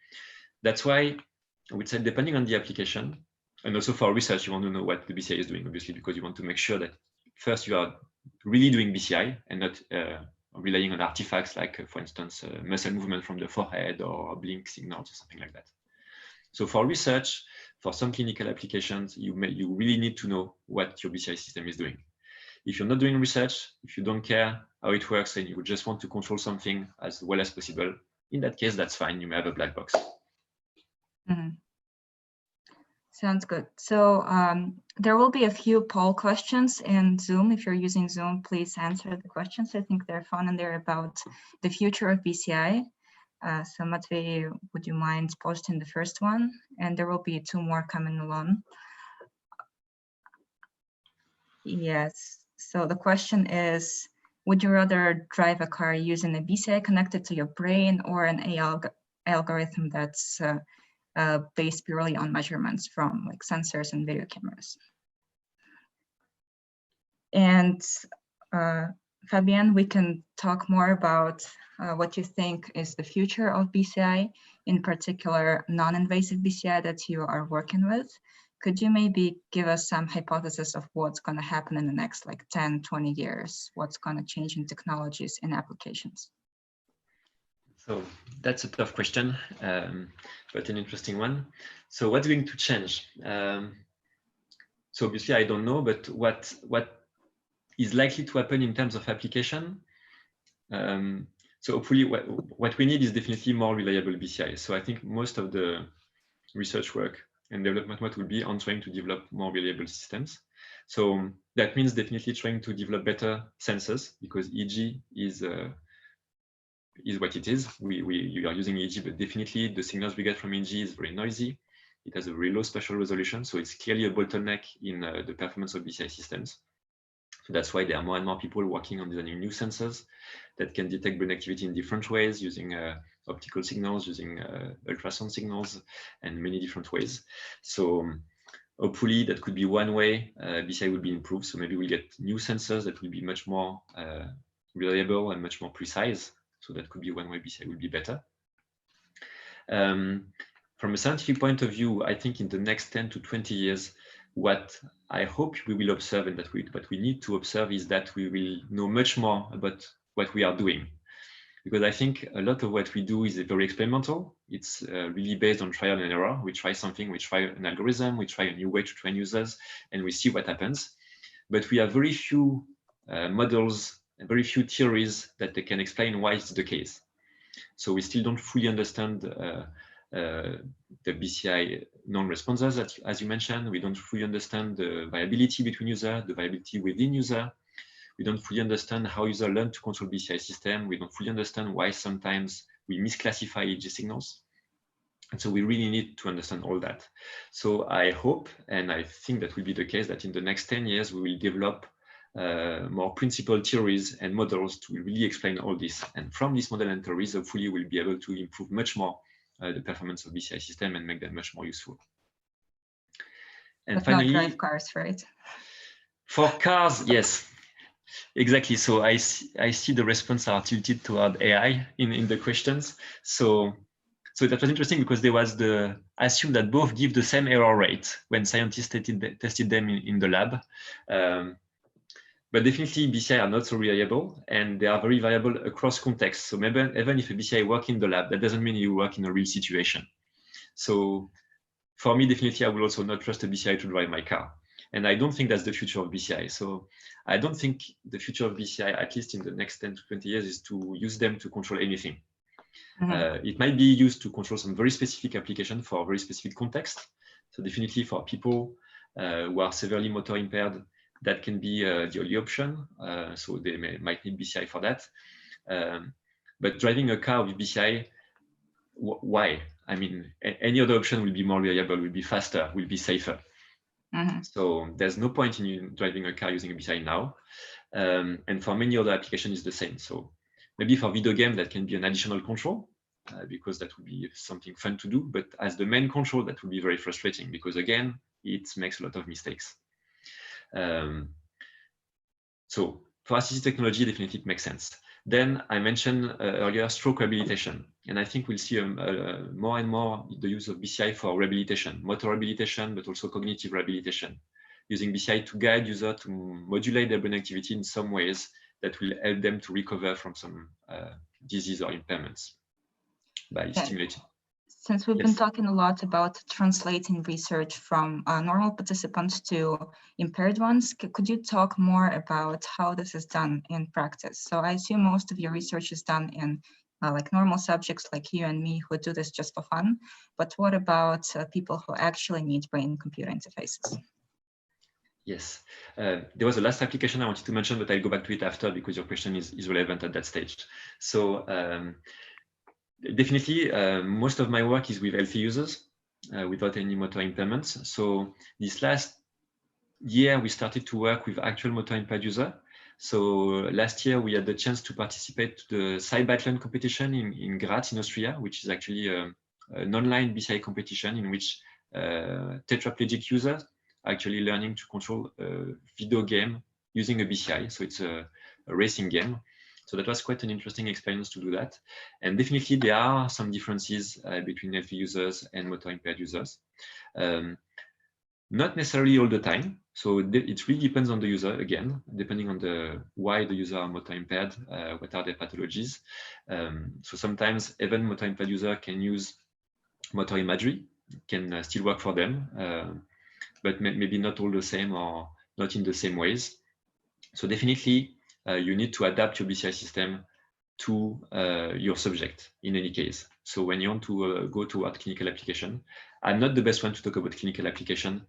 that's why I would say, depending on the application, and also for research, you want to know what the BCI is doing, obviously, because you want to make sure that first you are really doing BCI and not relying on artifacts like, for instance, muscle movement from the forehead or blink signals or something like that. So for research, for some clinical applications, you really need to know what your BCI system is doing. If you're not doing research, if you don't care how it works and you just want to control something as well as possible, in that case, that's fine. You may have a black box. Mm-hmm. Sounds good. So there will be a few poll questions in Zoom. If you're using Zoom, please answer the questions. I think they're fun and they're about the future of BCI. So Matvey, would you mind posting the first one? And there will be two more coming along. Yes. So the question is, would you rather drive a car using a BCI connected to your brain or an AI algorithm that's based purely on measurements from like sensors and video cameras? And Fabien, we can talk more about what you think is the future of BCI, in particular non-invasive BCI that you are working with. Could you maybe give us some hypothesis of what's going to happen in the next like 10, 20 years? What's going to change in technologies and applications? So that's a tough question, but an interesting one. So what's going to change? So obviously I don't know, but what is likely to happen in terms of application? So hopefully what we need is definitely more reliable BCI. So I think most of the research work and development work will be on trying to develop more reliable systems. So that means definitely trying to develop better sensors, because EEG is what it is. You are using EEG, but definitely the signals we get from EEG is very noisy. It has a very low spatial resolution, so it's clearly a bottleneck in the performance of BCI systems. So that's why there are more and more people working on designing new sensors that can detect brain activity in different ways, using optical signals, using ultrasound signals, and many different ways. So hopefully that could be one way BCI will be improved. So maybe we'll get new sensors that will be much more reliable and much more precise. So that could be one way BCI will be better. From a scientific point of view, I think in the next 10 to 20 years, what I hope we will observe, and what we need to observe, is that we will know much more about what we are doing. Because I think a lot of what we do is very experimental. It's really based on trial and error. We try something, we try an algorithm, we try a new way to train users, and we see what happens. But we have very few models and very few theories that they can explain why it's the case. So we still don't fully understand the BCI non-responders, as you mentioned. We don't fully understand the variability between users, the variability within user. We don't fully understand how users learn to control BCI system. We don't fully understand why sometimes we misclassify EEG signals. And so we really need to understand all that. So I hope, and I think that will be the case, that in the next 10 years, we will develop more principled theories and models to really explain all this. And from this model and theories, hopefully we'll be able to improve much more the performance of BCI system and make them much more useful. And but finally, not drive cars, right? For cars, yes, exactly. So I see the response are tilted toward AI in the questions. So that was interesting because there was the assume that both give the same error rate when scientists tested them in the lab. But definitely BCI are not so reliable and they are very variable across contexts. So maybe even if a BCI work in the lab, that doesn't mean you work in a real situation. So for me, definitely, I will also not trust a BCI to drive my car. And I don't think that's the future of BCI. So I don't think the future of BCI, at least in the next 10 to 20 years, is to use them to control anything. It might be used to control some very specific application for a very specific context. So definitely for people who are severely motor impaired, that can be the only option. So they might need BCI for that. But driving a car with BCI, why? I mean, any other option will be more reliable, will be faster, will be safer. So there's no point in you driving a car using a BCI now. And for many other applications, it's the same. So maybe for video game, that can be an additional control because that would be something fun to do. But as the main control, that would be very frustrating because again, it makes a lot of mistakes. So for assistive technology, definitely it makes sense. Then I mentioned earlier stroke rehabilitation, and I think we'll see more and more the use of BCI for rehabilitation, motor rehabilitation, but also cognitive rehabilitation, using BCI to guide user to modulate their brain activity in some ways that will help them to recover from some disease or impairments by stimulating. Since we've been talking a lot about translating research from normal participants to impaired ones, could you talk more about how this is done in practice? So I assume most of your research is done in like normal subjects like you and me who do this just for fun. But what about people who actually need brain-computer interfaces? Yes, there was a last application I wanted to mention, but I'll go back to it after because your question is relevant at that stage. So definitely, most of my work is with healthy users without any motor impairments. So this last year, we started to work with actual motor impaired user. So last year, we had the chance to participate to the Cybathlon competition in Graz in Austria, which is actually an online BCI competition in which tetraplegic users are actually learning to control a video game using a BCI. So it's a racing game. So that was quite an interesting experience to do that. And definitely there are some differences between healthy users and motor impaired users. Not necessarily all the time. So it really depends on the user, again, depending on why the user are motor impaired, what are their pathologies. So sometimes even motor impaired user can use motor imagery, can still work for them, but maybe not all the same or not in the same ways. So definitely, you need to adapt your BCI system to your subject in any case. So when you want to go toward clinical application, I'm not the best one to talk about clinical application,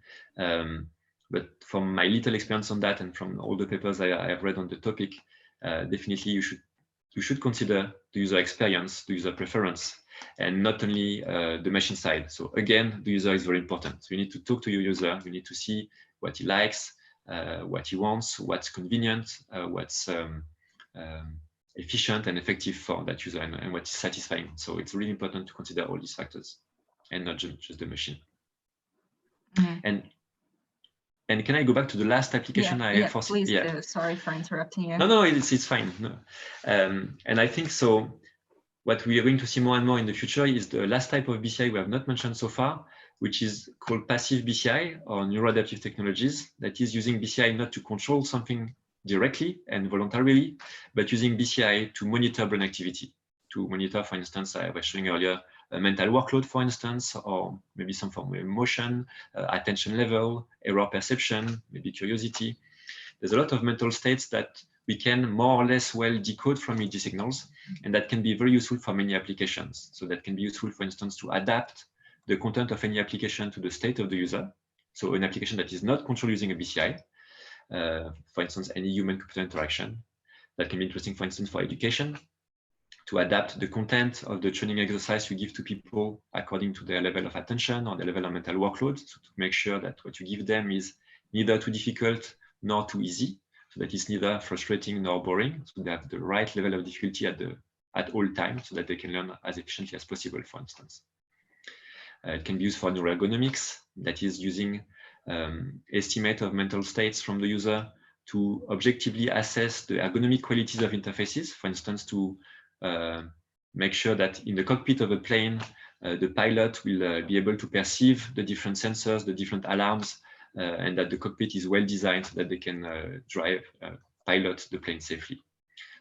but from my little experience on that and from all the papers I have read on the topic, definitely you should consider the user experience, the user preference, and not only the machine side. So again, the user is very important. So you need to talk to your user. You need to see what he likes, what he wants, what's convenient, what's efficient and effective for that user, and what is satisfying. So it's really important to consider all these factors and not just the machine. And can I go back to the last application? Please do. Sorry for interrupting you. No, it's fine. No. And I think so. What we are going to see more and more in the future is the last type of BCI we have not mentioned so far, which is called passive BCI or neuroadaptive technologies, that is using BCI not to control something directly and voluntarily, but using BCI to monitor brain activity, to monitor, for instance, I was showing earlier, a mental workload, for instance, or maybe some form of emotion, attention level, error perception, maybe curiosity. There's a lot of mental states that we can more or less well decode from EEG signals, and that can be very useful for many applications. So that can be useful, for instance, to adapt the content of any application to the state of the user. So an application that is not controlled using a BCI, for instance, any human-computer interaction. That can be interesting, for instance, for education, to adapt the content of the training exercise you give to people according to their level of attention or their level of mental workload, so to make sure that what you give them is neither too difficult nor too easy, so so that it's neither frustrating nor boring. So they have the right level of difficulty at all times, so that they can learn as efficiently as possible, for instance. It can be used for neuroergonomics, that is using estimate of mental states from the user to objectively assess the ergonomic qualities of interfaces, for instance, to make sure that in the cockpit of a plane, the pilot will be able to perceive the different sensors, the different alarms, and that the cockpit is well designed so that they can pilot the plane safely.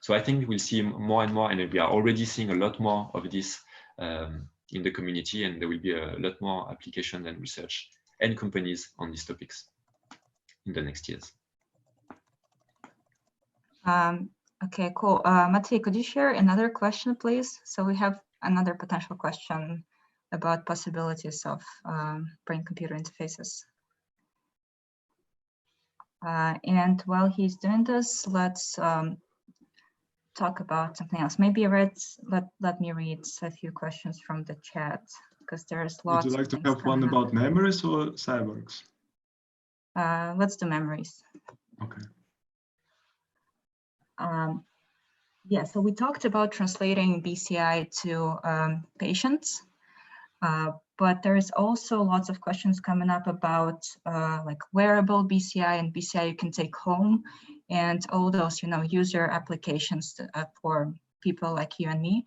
So I think we'll see more and more, and we are already seeing a lot more of this in the community, and there will be a lot more application and research and companies on these topics in the next years. Okay, cool. Matej, could you share another question, please? So we have another potential question about possibilities of brain-computer interfaces. And while he's doing this, let's talk about something else. Maybe let me read a few questions from the chat, because there's lots. Would you like to have one about memories or cyborgs? Let's do memories. Okay. Yeah, so we talked about translating BCI to patients, but there is also lots of questions coming up about like wearable BCI and BCI you can take home, and all those, you know, user applications for people like you and me.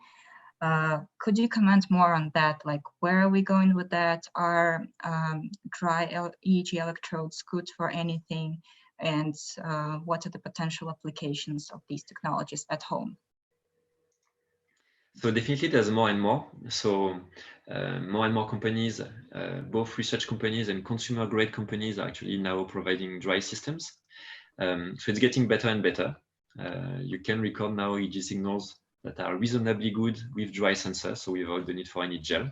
Could you comment more on that? Like, where are we going with that? Are dry EEG electrodes good for anything? And what are the potential applications of these technologies at home? So definitely there's more and more. So more and more companies, both research companies and consumer grade companies are actually now providing dry systems. So it's getting better and better. You can record now EEG signals that are reasonably good with dry sensors, so without the need for any gel.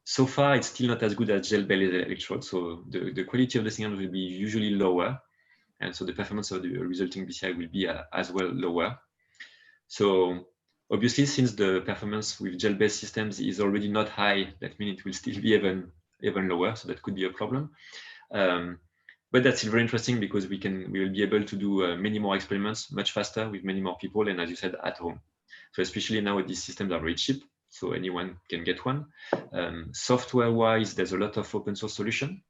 So far, it's still not as good as gel-based electrodes, so the quality of the signal will be usually lower, and so the performance of the resulting BCI will be as well lower. So obviously, since the performance with gel-based systems is already not high, that means it will still be even lower, so that could be a problem. But that's still very interesting because we will be able to do many more experiments much faster with many more people, and as you said, at home. So especially now these systems are very cheap, so anyone can get one. Software-wise, there's a lot of open source solution.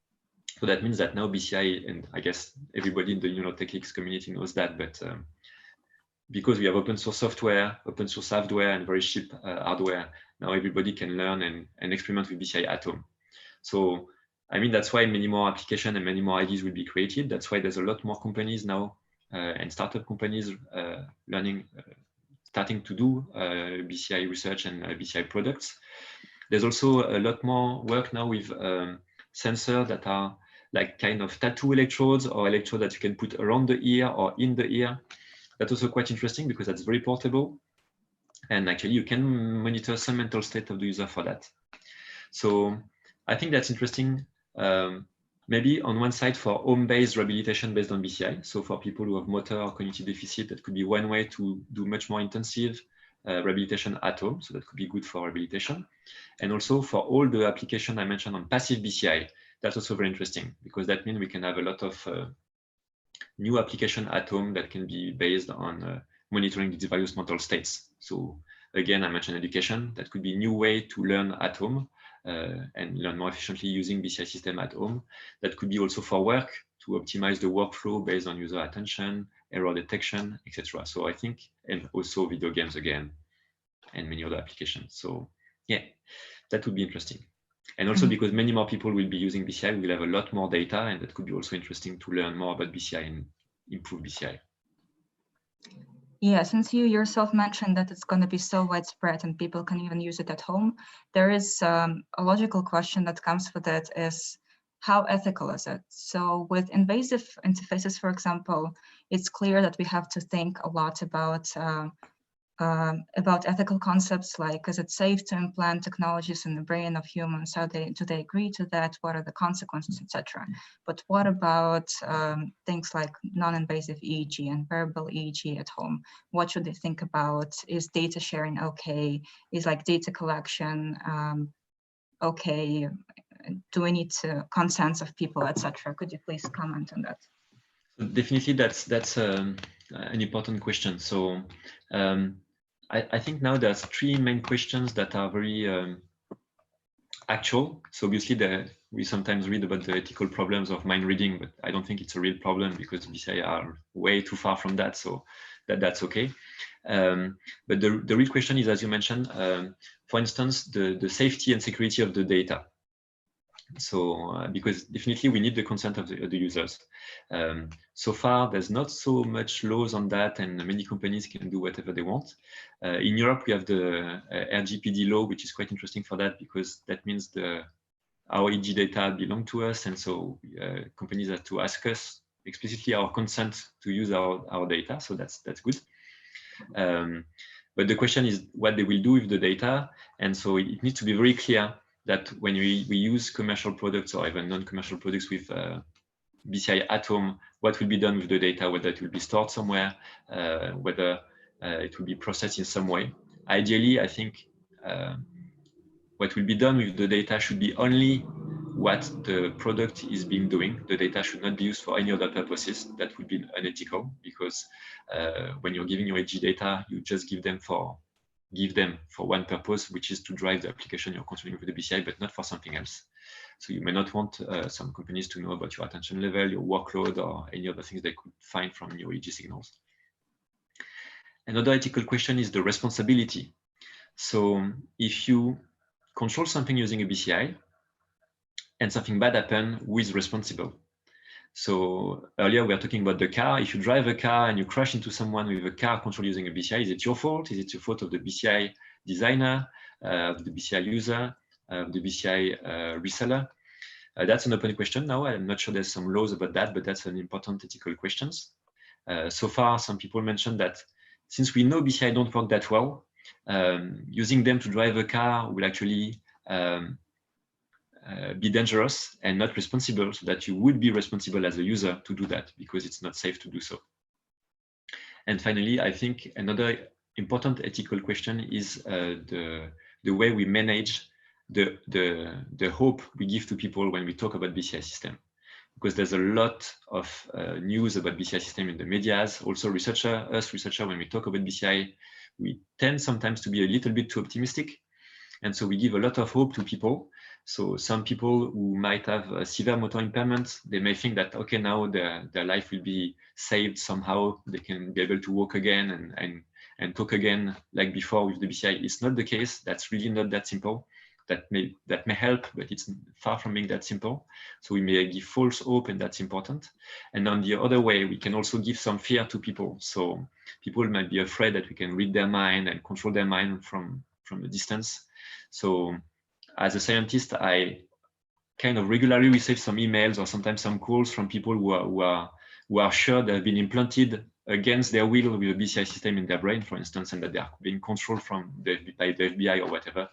So that means that now BCI, and I guess everybody in the neurotechnics community knows that, but because we have open source software, open source hardware, and very cheap hardware, now everybody can learn and experiment with BCI at home. So I mean, that's why many more applications and many more ideas will be created. That's why there's a lot more companies now and startup companies starting to do BCI research and BCI products. There's also a lot more work now with sensors that are like kind of tattoo electrodes or electrodes that you can put around the ear or in the ear. That's also quite interesting because that's very portable. And actually you can monitor some mental state of the user for that. So I think that's interesting. Maybe on one side for home-based rehabilitation based on BCI. So for people who have motor or cognitive deficit, that could be one way to do much more intensive rehabilitation at home. So that could be good for rehabilitation. And also for all the application I mentioned on passive BCI, that's also very interesting because that means we can have a lot of new application at home that can be based on monitoring these various mental states. So again, I mentioned education. That could be a new way to learn at home. And learn more efficiently using BCI system at home. That could be also for work to optimize the workflow based on user attention, error detection, etc. So I think, and also video games again, and many other applications. So yeah, that would be interesting. And also because many more people will be using BCI, we'll have a lot more data, and that could be also interesting to learn more about BCI and improve BCI. Yeah, since you yourself mentioned that it's going to be so widespread and people can even use it at home, there is a logical question that comes with it is, how ethical is it? So with invasive interfaces, for example, it's clear that we have to think a lot about ethical concepts like, is it safe to implant technologies in the brain of humans? Do they agree to that? What are the consequences, etc.? But what about things like non-invasive EEG and wearable EEG at home? What should they think about? Is data sharing okay? Is like data collection okay? Do we need to consent of people, etc.? Could you please comment on that? Definitely, that's an important question. So I think now there's three main questions that are very actual. So obviously we sometimes read about the ethical problems of mind reading, but I don't think it's a real problem because BCI are way too far from that. So that's okay. But the real question is, as you mentioned, for instance, the safety and security of the data. So because definitely we need the consent of the users. So far, there's not so much laws on that, and many companies can do whatever they want. In Europe, we have the RGPD law, which is quite interesting for that, because that means our EG data belong to us, and so companies have to ask us explicitly our consent to use our data. So that's good. But the question is what they will do with the data, and so it needs to be very clear that when we use commercial products or even non-commercial products with BCI at home, what will be done with the data, whether it will be stored somewhere, whether it will be processed in some way. Ideally, I think what will be done with the data should be only what the product is being doing. The data should not be used for any other purposes. That would be unethical, because when you're giving your EG data, you just give them for one purpose, which is to drive the application you're consuming with the BCI, but not for something else. So you may not want some companies to know about your attention level, your workload, or any other things they could find from your EG signals. Another ethical question is the responsibility. So if you control something using a BCI and something bad happens, who is responsible? So earlier we were talking about the car. If you drive a car and you crash into someone with a car controlled using a BCI, is it your fault? Is it the fault of the BCI designer, of the BCI user, of the BCI reseller? That's an open question now. I'm not sure there's some laws about that, but that's an important ethical question. So far, some people mentioned that since we know BCI don't work that well, using them to drive a car will actually be dangerous and not responsible, so that you would be responsible as a user to do that, because it's not safe to do so. And finally, I think another important ethical question is the way we manage the hope we give to people when we talk about BCI system. Because there's a lot of news about BCI system in the medias. Also, us researchers, when we talk about BCI, we tend sometimes to be a little bit too optimistic. And so we give a lot of hope to people. So some people who might have a severe motor impairment, they may think that, okay, now their life will be saved somehow. They can be able to walk again and talk again like before with the BCI. It's not the case. That's really not that simple. That may help, but it's far from being that simple. So we may give false hope, and that's important. And on the other way, we can also give some fear to people. So people might be afraid that we can read their mind and control their mind from a distance. So as a scientist, I kind of regularly receive some emails or sometimes some calls from people who are sure they have been implanted against their will with a BCI system in their brain, for instance, and that they are being controlled by the FBI or whatever.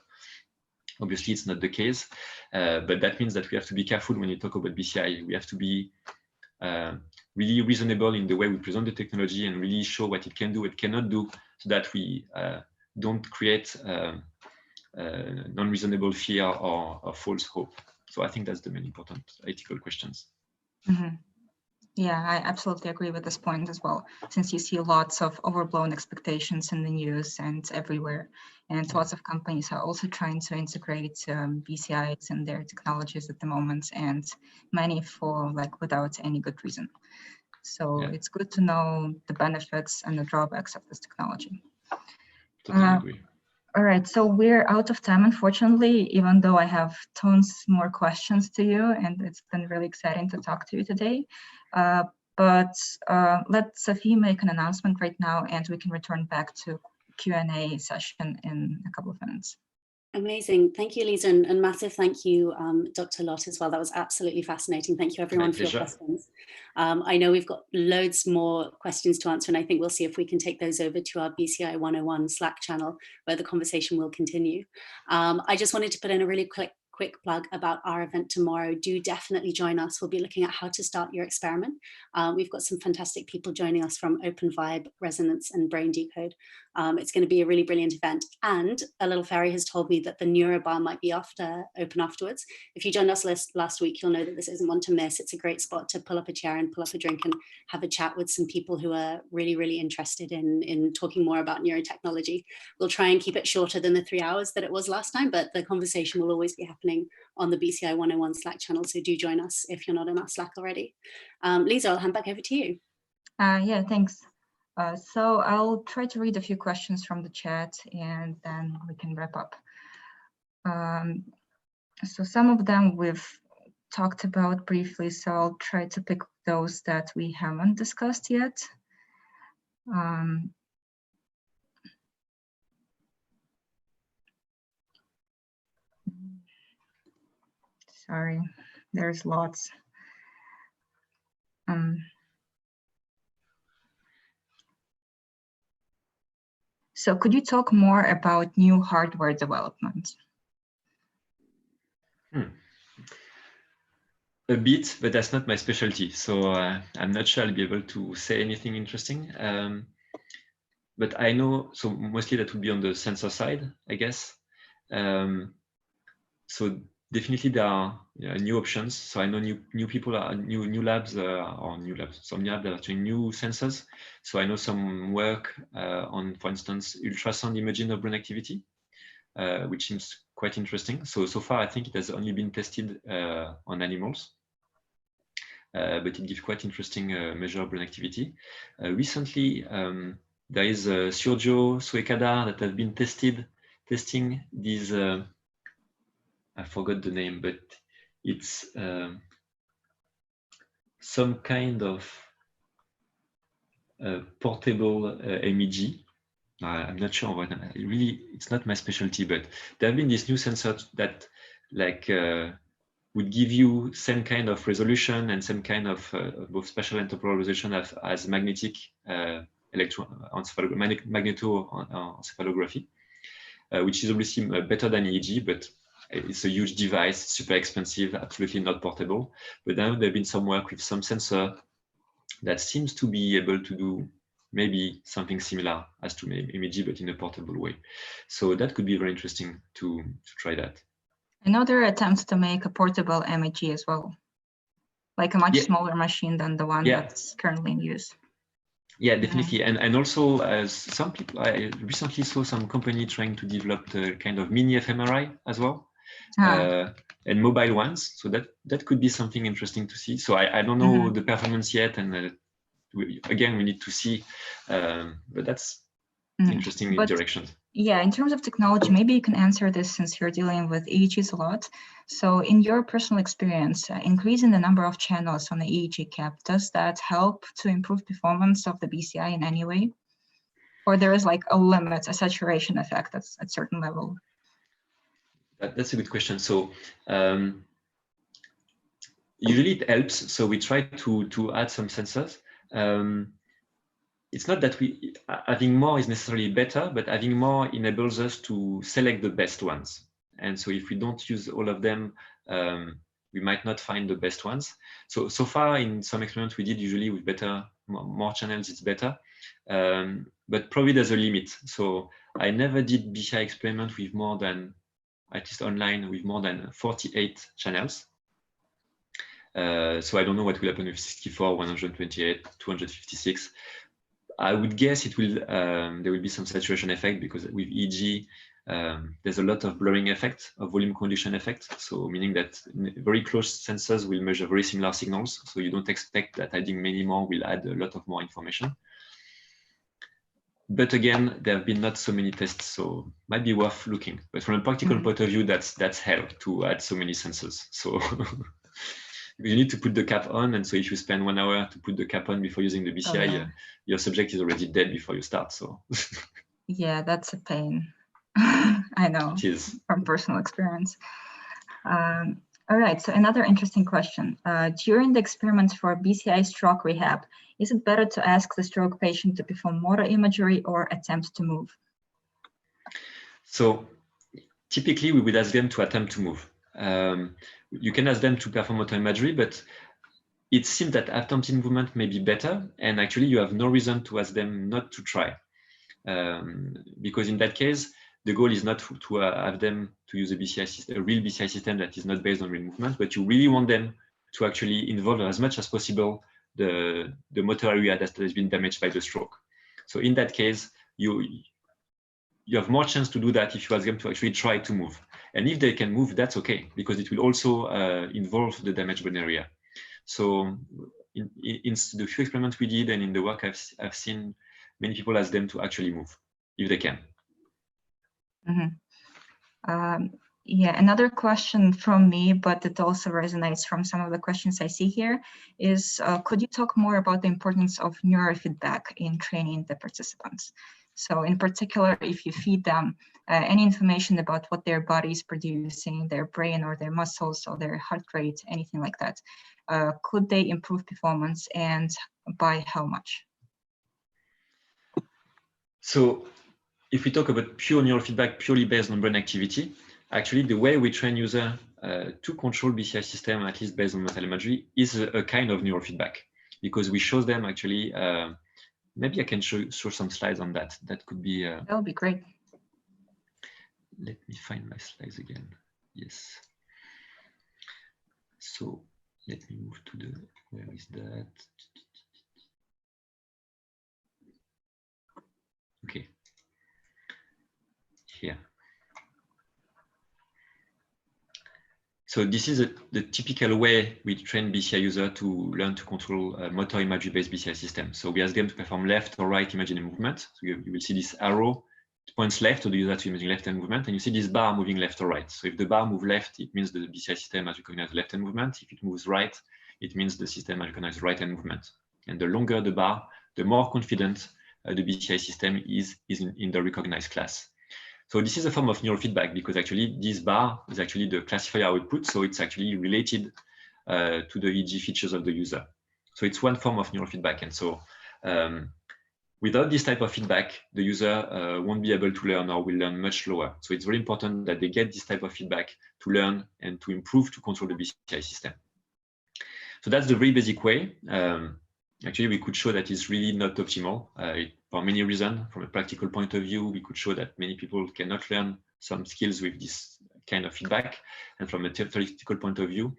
Obviously, it's not the case, but that means that we have to be careful when you talk about BCI. We have to be really reasonable in the way we present the technology and really show what it can do, it cannot do, so that we don't create non-reasonable fear or false hope. So I think that's the main important ethical questions. Mm-hmm. Yeah, I absolutely agree with this point as well, since you see lots of overblown expectations in the news and everywhere. And lots of companies are also trying to integrate BCIs in their technologies at the moment, and many without any good reason. So yeah, it's good to know the benefits and the drawbacks of this technology. Totally agree. All right, so we're out of time, unfortunately, even though I have tons more questions to you, and it's been really exciting to talk to you today. But let Sophie make an announcement right now, and we can return back to Q&A session in a couple of minutes. Amazing. Thank you, Lisa, and massive thank you, Dr. Lotte, as well. That was absolutely fascinating. Thank you, everyone, for your questions. I know we've got loads more questions to answer, and I think we'll see if we can take those over to our BCI 101 Slack channel, where the conversation will continue. I just wanted to put in a really quick plug about our event tomorrow. Do definitely join us. We'll be looking at how to start your experiment. We've got some fantastic people joining us from Open Vibe, Resonance, and Brain Decode. It's going to be a really brilliant event. And a little fairy has told me that the Neurobar might be open afterwards. If you joined us last week, you'll know that this isn't one to miss. It's a great spot to pull up a chair and pull up a drink and have a chat with some people who are really, really interested in talking more about neurotechnology. We'll try and keep it shorter than the 3 hours that it was last time, but the conversation will always be happening on the BCI 101 Slack channel. So do join us if you're not in our Slack already. Lisa, I'll hand back over to you. Yeah, thanks. So I'll try to read a few questions from the chat and then we can wrap up. So some of them we've talked about briefly, so I'll try to pick those that we haven't discussed yet. Sorry, there's lots. So could you talk more about new hardware development? A bit, but that's not my specialty. So I'm not sure I'll be able to say anything interesting. But I know, so mostly that would be on the sensor side, I guess. So definitely there are new options. So I know new people are new labs or new labs. Some labs are doing new sensors. So I know some work on, for instance, ultrasound imaging of brain activity, which seems quite interesting. So far, I think it has only been tested on animals, but it gives quite interesting measure of brain activity. Recently, there is Surjo Suekada that have been testing these. I forgot the name, but it's some kind of portable MEG. I'm not sure what. Really, it's not my specialty, but there have been these new sensors that, like, would give you same kind of resolution and same kind of both spatial and temporal resolution as magnetic magnetoencephalography, which is obviously better than EEG, but it's a huge device, super expensive, absolutely not portable. But now there have been some work with some sensor that seems to be able to do maybe something similar as to MEG, but in a portable way. So that could be very interesting to try that. I know there are attempts to make a portable MEG as well, like a much smaller machine than the one that's currently in use. Yeah, definitely. And also, as some people, I recently saw some company trying to develop the kind of mini fMRI as well, and mobile ones. So that could be something interesting to see. So I don't know the performance yet, and again, we need to see, but that's interesting direction. Yeah, in terms of technology, maybe you can answer this since you're dealing with EEGs a lot. So in your personal experience, increasing the number of channels on the EEG cap, does that help to improve performance of the BCI in any way? Or there is like a limit, a saturation effect that's at a certain level? That's a good question. So usually it helps. So we try to add some sensors. It's not that having more is necessarily better, but having more enables us to select the best ones. And so if we don't use all of them, we might not find the best ones. So far in some experiments we did, usually with more channels, it's better. But probably there's a limit. So I never did BCI experiment with more than, at least online, with more than 48 channels. So I don't know what will happen with 64, 128, 256. I would guess it will. There will be some saturation effect because with EEG, there's a lot of blurring effect, of volume condition effect. So meaning that very close sensors will measure very similar signals. So you don't expect that adding many more will add a lot of more information. But again, there have been not so many tests, so might be worth looking. But from a practical point of view, that's hell to add so many sensors. So you need to put the cap on, and so if you spend 1 hour to put the cap on before using the BCI, your subject is already dead before you start. So yeah, that's a pain. I know it is. From personal experience. All right, so another interesting question. During the experiments for BCI stroke rehab, is it better to ask the stroke patient to perform motor imagery or attempt to move? So typically we would ask them to attempt to move. You can ask them to perform motor imagery, but it seems that attempted movement may be better, and actually you have no reason to ask them not to try. Because in that case, the goal is not to have them to use a BCI system, a real BCI system that is not based on real movement, but you really want them to actually involve as much as possible the motor area that has been damaged by the stroke. So in that case, you have more chance to do that if you ask them to actually try to move. And if they can move, that's okay, because it will also involve the damaged bone area. So in the few experiments we did and in the work I've seen, many people ask them to actually move, if they can. Yeah, another question from me, but it also resonates from some of the questions I see here, is could you talk more about the importance of neurofeedback in training the participants? So in particular, if you feed them any information about what their body is producing, their brain or their muscles or their heart rate, anything like that, could they improve performance, and by how much? So if we talk about pure neurofeedback, purely based on brain activity, actually the way we train user to control BCI system, at least based on mental imagery, is a kind of neurofeedback, because we show them actually, maybe I can show some slides on that. That could be. That would be great. Let me find my slides again. Yes. So let me move to the, where is that? Okay. Here. So this is the typical way we train BCI user to learn to control motor imagery-based BCI system. So we ask them to perform left or right imaginary movement. So you will see this arrow, it points left to the user to imagine left-hand movement, and you see this bar moving left or right. So if the bar moves left, it means the BCI system has recognized left-hand movement. If it moves right, it means the system has recognized right-hand movement. And the longer the bar, the more confident the BCI system is in the recognized class. So this is a form of neurofeedback, because actually this bar is actually the classifier output. So it's actually related to the EEG features of the user. So it's one form of neurofeedback. And so without this type of feedback, the user won't be able to learn, or will learn much slower. So it's very important that they get this type of feedback to learn and to improve to control the BCI system. So that's the very basic way. Actually, we could show that it's really not optimal for many reasons. From a practical point of view, we could show that many people cannot learn some skills with this kind of feedback. And from a theoretical point of view,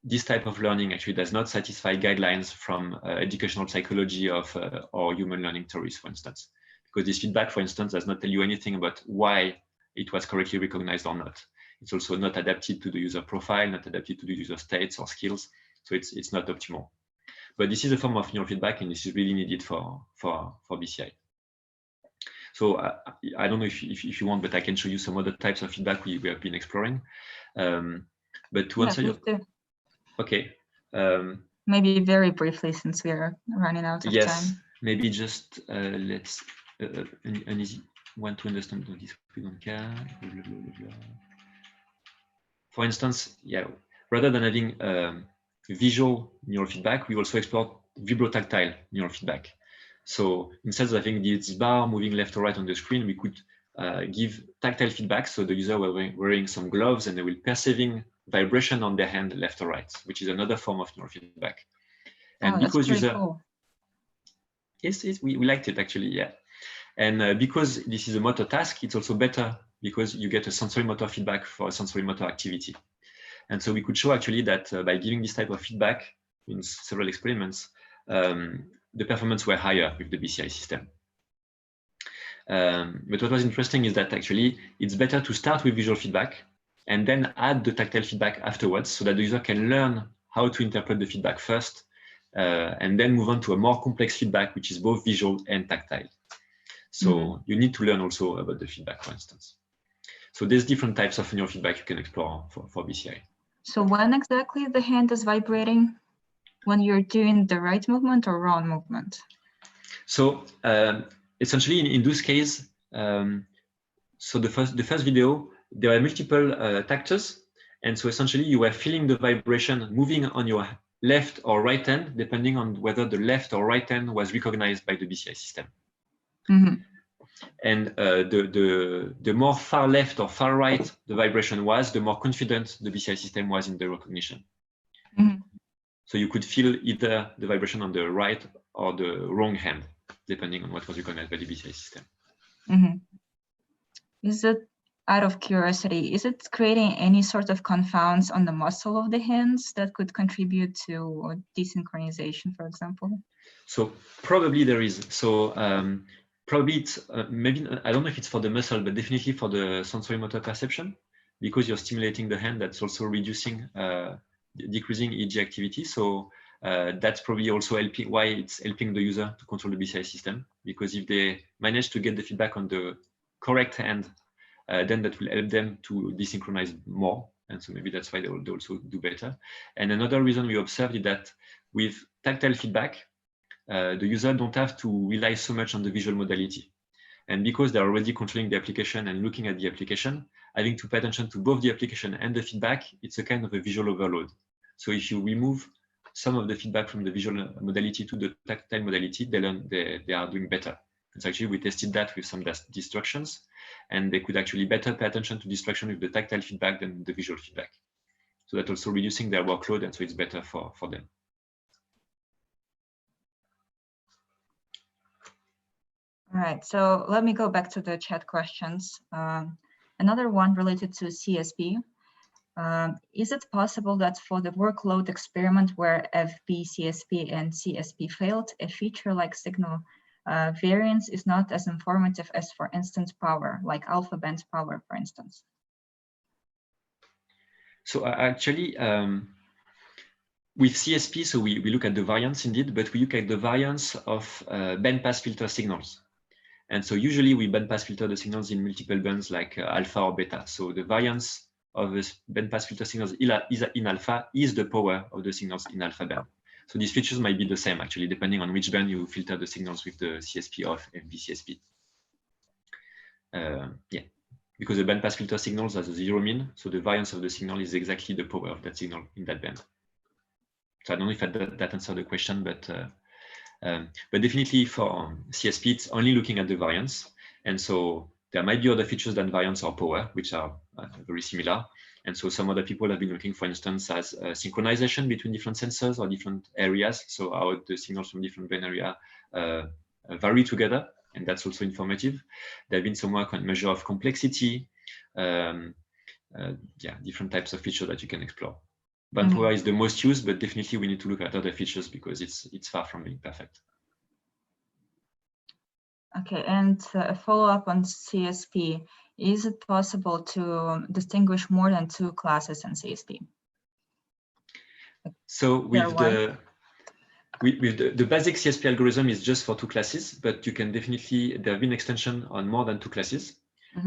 this type of learning actually does not satisfy guidelines from educational psychology of or human learning theories, for instance. Because this feedback, for instance, does not tell you anything about why it was correctly recognized or not. It's also not adapted to the user profile, not adapted to the user states or skills. So it's not optimal. But this is a form of neurofeedback, and this is really needed for BCI. So I don't know if you want, but I can show you some other types of feedback we have been exploring. But to answer your... Okay. Maybe very briefly, since we are running out of time. Yes, maybe just let's an easy one to understand. For instance, yeah, rather than having visual neurofeedback, we also explore vibrotactile neurofeedback. So instead of having this bar moving left or right on the screen, we could give tactile feedback. So the user will wearing some gloves and they will perceiving vibration on their hand left or right, which is another form of neurofeedback. And because user, cool. Yes, we liked it actually, yeah. And because this is a motor task, it's also better because you get a sensory motor feedback for a sensory motor activity. And so we could show actually that by giving this type of feedback in several experiments, the performance were higher with the BCI system. But what was interesting is that actually it's better to start with visual feedback and then add the tactile feedback afterwards, so that the user can learn how to interpret the feedback first, and then move on to a more complex feedback, which is both visual and tactile. So you need to learn also about the feedback, for instance. So there's different types of neurofeedback you can explore for BCI. So when exactly the hand is vibrating? When you're doing the right movement or wrong movement? So essentially in this case, so the first video, there are multiple tactors. And so essentially you were feeling the vibration moving on your left or right hand, depending on whether the left or right hand was recognized by the BCI system. And the more far left or far right the vibration was, the more confident the BCI system was in the recognition. Mm-hmm. So you could feel either the vibration on the right or the wrong hand, depending on what was recognized by the BCI system. Mm-hmm. Is it, out of curiosity, is it creating any sort of confounds on the muscle of the hands that could contribute to desynchronization, for example? So probably there is. So probably it's maybe, I don't know if it's for the muscle, but definitely for the sensory motor perception, because you're stimulating the hand, that's also reducing, decreasing EEG activity. So that's probably also helping, why it's helping the user to control the BCI system, because if they manage to get the feedback on the correct hand, then that will help them to desynchronize more. And so maybe that's why they also do better. And another reason we observed is that with tactile feedback, the user don't have to rely so much on the visual modality. And because they're already controlling the application and looking at the application, having to pay attention to both the application and the feedback, it's a kind of a visual overload. So if you remove some of the feedback from the visual modality to the tactile modality, they are doing better. And so actually we tested that with some distractions, and they could actually better pay attention to distraction with the tactile feedback than the visual feedback. So that's also reducing their workload, and so it's better for them. All right, so let me go back to the chat questions. Another one related to CSP. Is it possible that for the workload experiment where FB, CSP, and CSP failed, a feature like signal variance is not as informative as, for instance, power, like alpha band power, for instance? So actually, with CSP, so we look at the variance indeed, but we look at the variance of bandpass filter signals. And so usually we bandpass filter the signals in multiple bands like alpha or beta. So the variance of the bandpass filter signals in alpha is the power of the signals in alpha band. So these features might be the same actually, depending on which band you filter the signals with the CSP of FB-CSP. Yeah, because the bandpass filter signals has a zero mean, so the variance of the signal is exactly the power of that signal in that band. So I don't know if that answered the question, but definitely for CSP, it's only looking at the variance. And so there might be other features than variance or power, which are very similar. And so some other people have been looking, for instance, as synchronization between different sensors or different areas. So how the signals from different band area vary together. And that's also informative. There have been some work on measure of complexity. Yeah, different types of features that you can explore. Band power is the most used, but definitely we need to look at other features because it's far from being perfect. Okay, and a follow-up on CSP. Is it possible to distinguish more than two classes in CSP? So with the basic CSP algorithm is just for two classes, but you can definitely, there have been extension on more than two classes.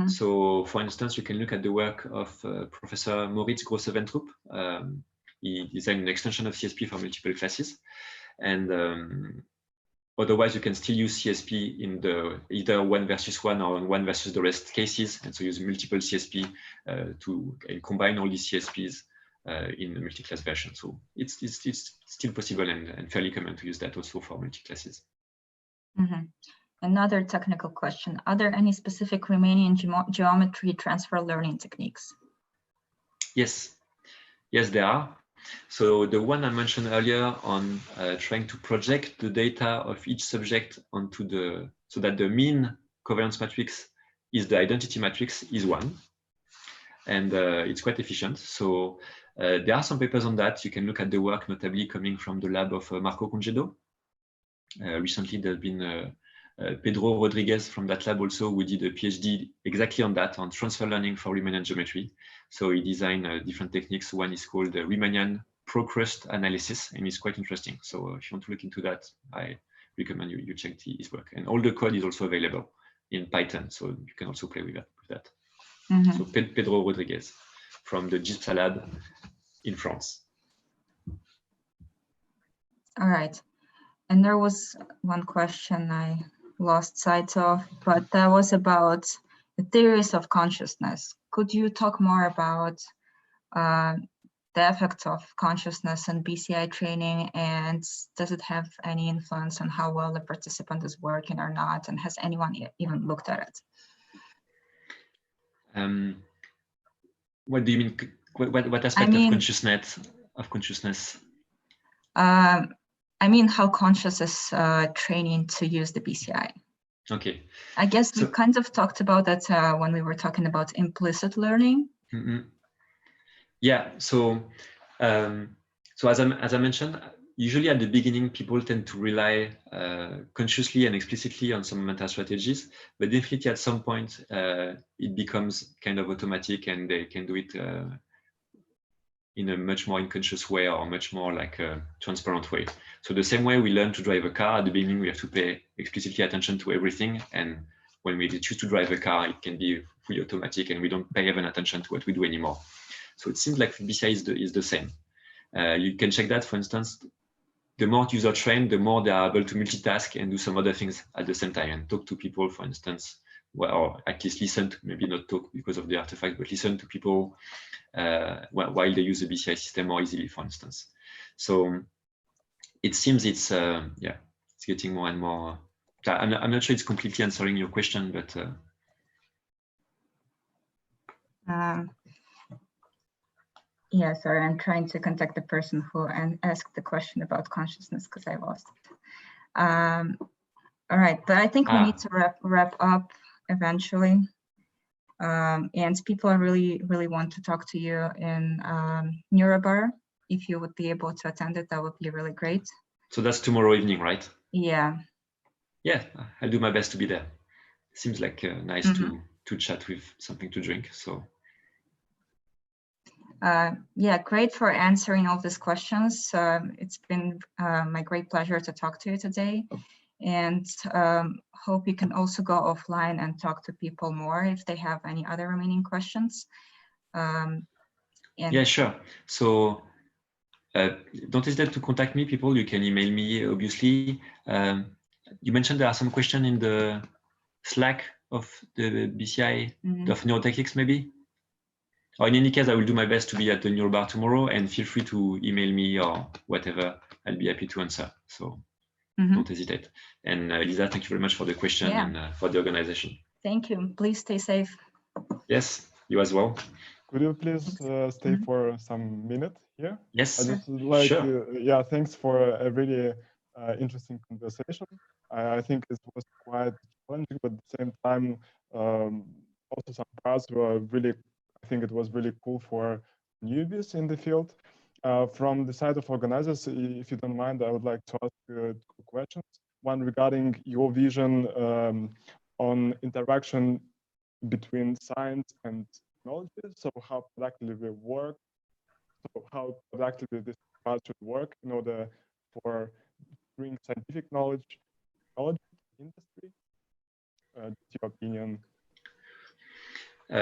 So for instance, you can look at the work of Professor Moritz Grosse-Ventrup. He designed an extension of CSP for multiple classes. And otherwise, you can still use CSP in the either 1 versus 1 or 1 versus the rest cases. And so use multiple CSP to combine all these CSPs in the multi-class version. So it's still possible and fairly common to use that also for multi-classes. Another technical question. Are there any specific Riemannian geometry transfer learning techniques? Yes, there are. So the one I mentioned earlier on trying to project the data of each subject onto so that the mean covariance matrix is the identity matrix is one. And it's quite efficient. So there are some papers on that. You can look at the work notably coming from the lab of Marco Congedo. Recently, there's been Pedro Rodriguez from that lab also, who did a PhD exactly on that, on transfer learning for Riemannian geometry. So he designed different techniques. One is called the Riemannian procrust analysis, and it's quite interesting. So if you want to look into that, I recommend you check his work. And all the code is also available in Python, so you can also play with that. So Pedro Rodriguez from the GISPSA lab in France. All right. And there was one question I lost sight of, but that was about the theories of consciousness. Could you talk more about the effects of consciousness and BCI training, and does it have any influence on how well the participant is working or not, and has anyone even looked at it? What do you mean? What aspect of consciousness? I mean, how conscious is training to use the BCI? Okay. I guess we kind of talked about that when we were talking about implicit learning. Yeah. So, as I mentioned, usually at the beginning, people tend to rely consciously and explicitly on some mental strategies, but definitely at some point, it becomes kind of automatic, and they can do it in a much more unconscious way, or much more like a transparent way. So the same way we learn to drive a car, at the beginning we have to pay explicitly attention to everything, and when we choose to drive a car, it can be fully automatic, and we don't pay even attention to what we do anymore. So it seems like BCI is the same. You can check that, for instance, the more users trained, the more they are able to multitask and do some other things at the same time, and talk to people, for instance, well, or at least listen to, maybe not talk because of the artifact, but listen to people while they use the BCI system more easily, for instance. So it seems it's it's getting more and more. I'm not sure it's completely answering your question, but yeah, sorry, I'm trying to contact the person who asked the question about consciousness because I lost it. All right, but I think we need to wrap up eventually. And people are really want to talk to you in Neurobar. If you would be able to attend it, that would be really great. So that's tomorrow evening, right? Yeah. Yeah, I'll do my best to be there. Seems like nice to chat with something to drink. So. Yeah, great for answering all these questions. It's been my great pleasure to talk to you today, and hope you can also go offline and talk to people more if they have any other remaining questions. Yeah, sure. So don't hesitate to contact me, people. You can email me, obviously. You mentioned there are some questions in the Slack of the BCI, of Neurotechnics, maybe? Or in any case, I will do my best to be at the Neurobar tomorrow, and feel free to email me or whatever. I'll be happy to answer. So don't hesitate. And Lisa, thank you very much for the question and for the organization. Thank you. Please stay safe. Yes, you as well. Could you please stay for some minute here? Yes, I just like, sure. Yeah, thanks for a really interesting conversation. I think it was quite challenging, but at the same time, also some parts were really, I think it was really cool for newbies in the field. From the side of organizers, if you don't mind, I would like to ask 2 questions. One regarding your vision on interaction between science and technology. So how productively we work, so how productively this part should work in order for bring scientific knowledge industry. Your opinion?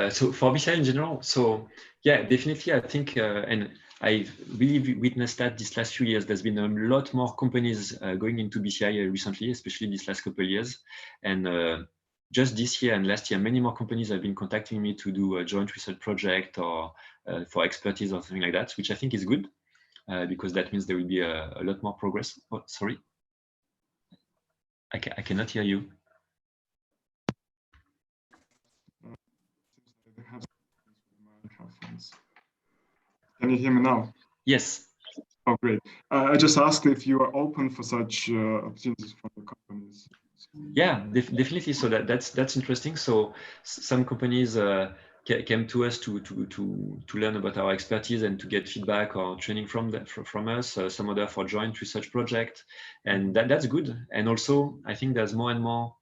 So for BCI in general, so yeah, definitely, I think, and I've really witnessed that this last few years, there's been a lot more companies going into BCI recently, especially this last couple of years. And just this year and last year, many more companies have been contacting me to do a joint research project or for expertise or something like that, which I think is good because that means there will be a lot more progress. Oh, sorry. I cannot hear you. Can you hear me now? Yes. Oh, great. I just asked if you are open for such opportunities from the companies. Yeah, definitely. So that's interesting. So some companies came to us to learn about our expertise and to get feedback or training from us. Some other for joint research project, and that's good. And also, I think there's more and more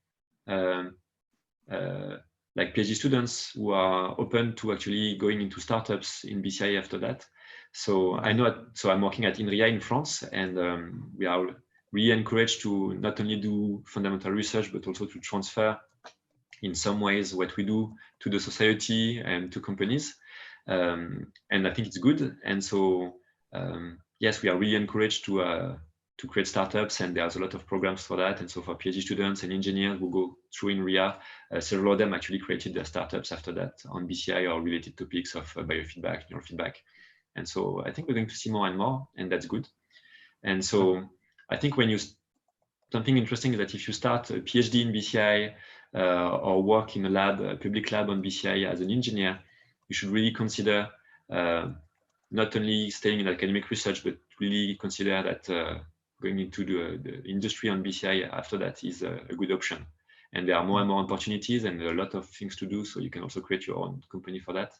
like PhD students who are open to actually going into startups in BCI after that. So I know. So I'm working at INRIA in France, and we are really encouraged to not only do fundamental research, but also to transfer in some ways what we do to the society and to companies. And I think it's good. And so, yes, we are really encouraged to create startups, and there's a lot of programs for that. And so for PhD students and engineers who go through INRIA, several of them actually created their startups after that on BCI or related topics of biofeedback, neurofeedback. And so I think we're going to see more and more, and that's good. And so I think when you, something interesting is that if you start a PhD in BCI or work in a lab, a public lab on BCI as an engineer, you should really consider not only staying in academic research, but really consider that going into the industry on BCI after that is a good option. And there are more and more opportunities and a lot of things to do. So you can also create your own company for that.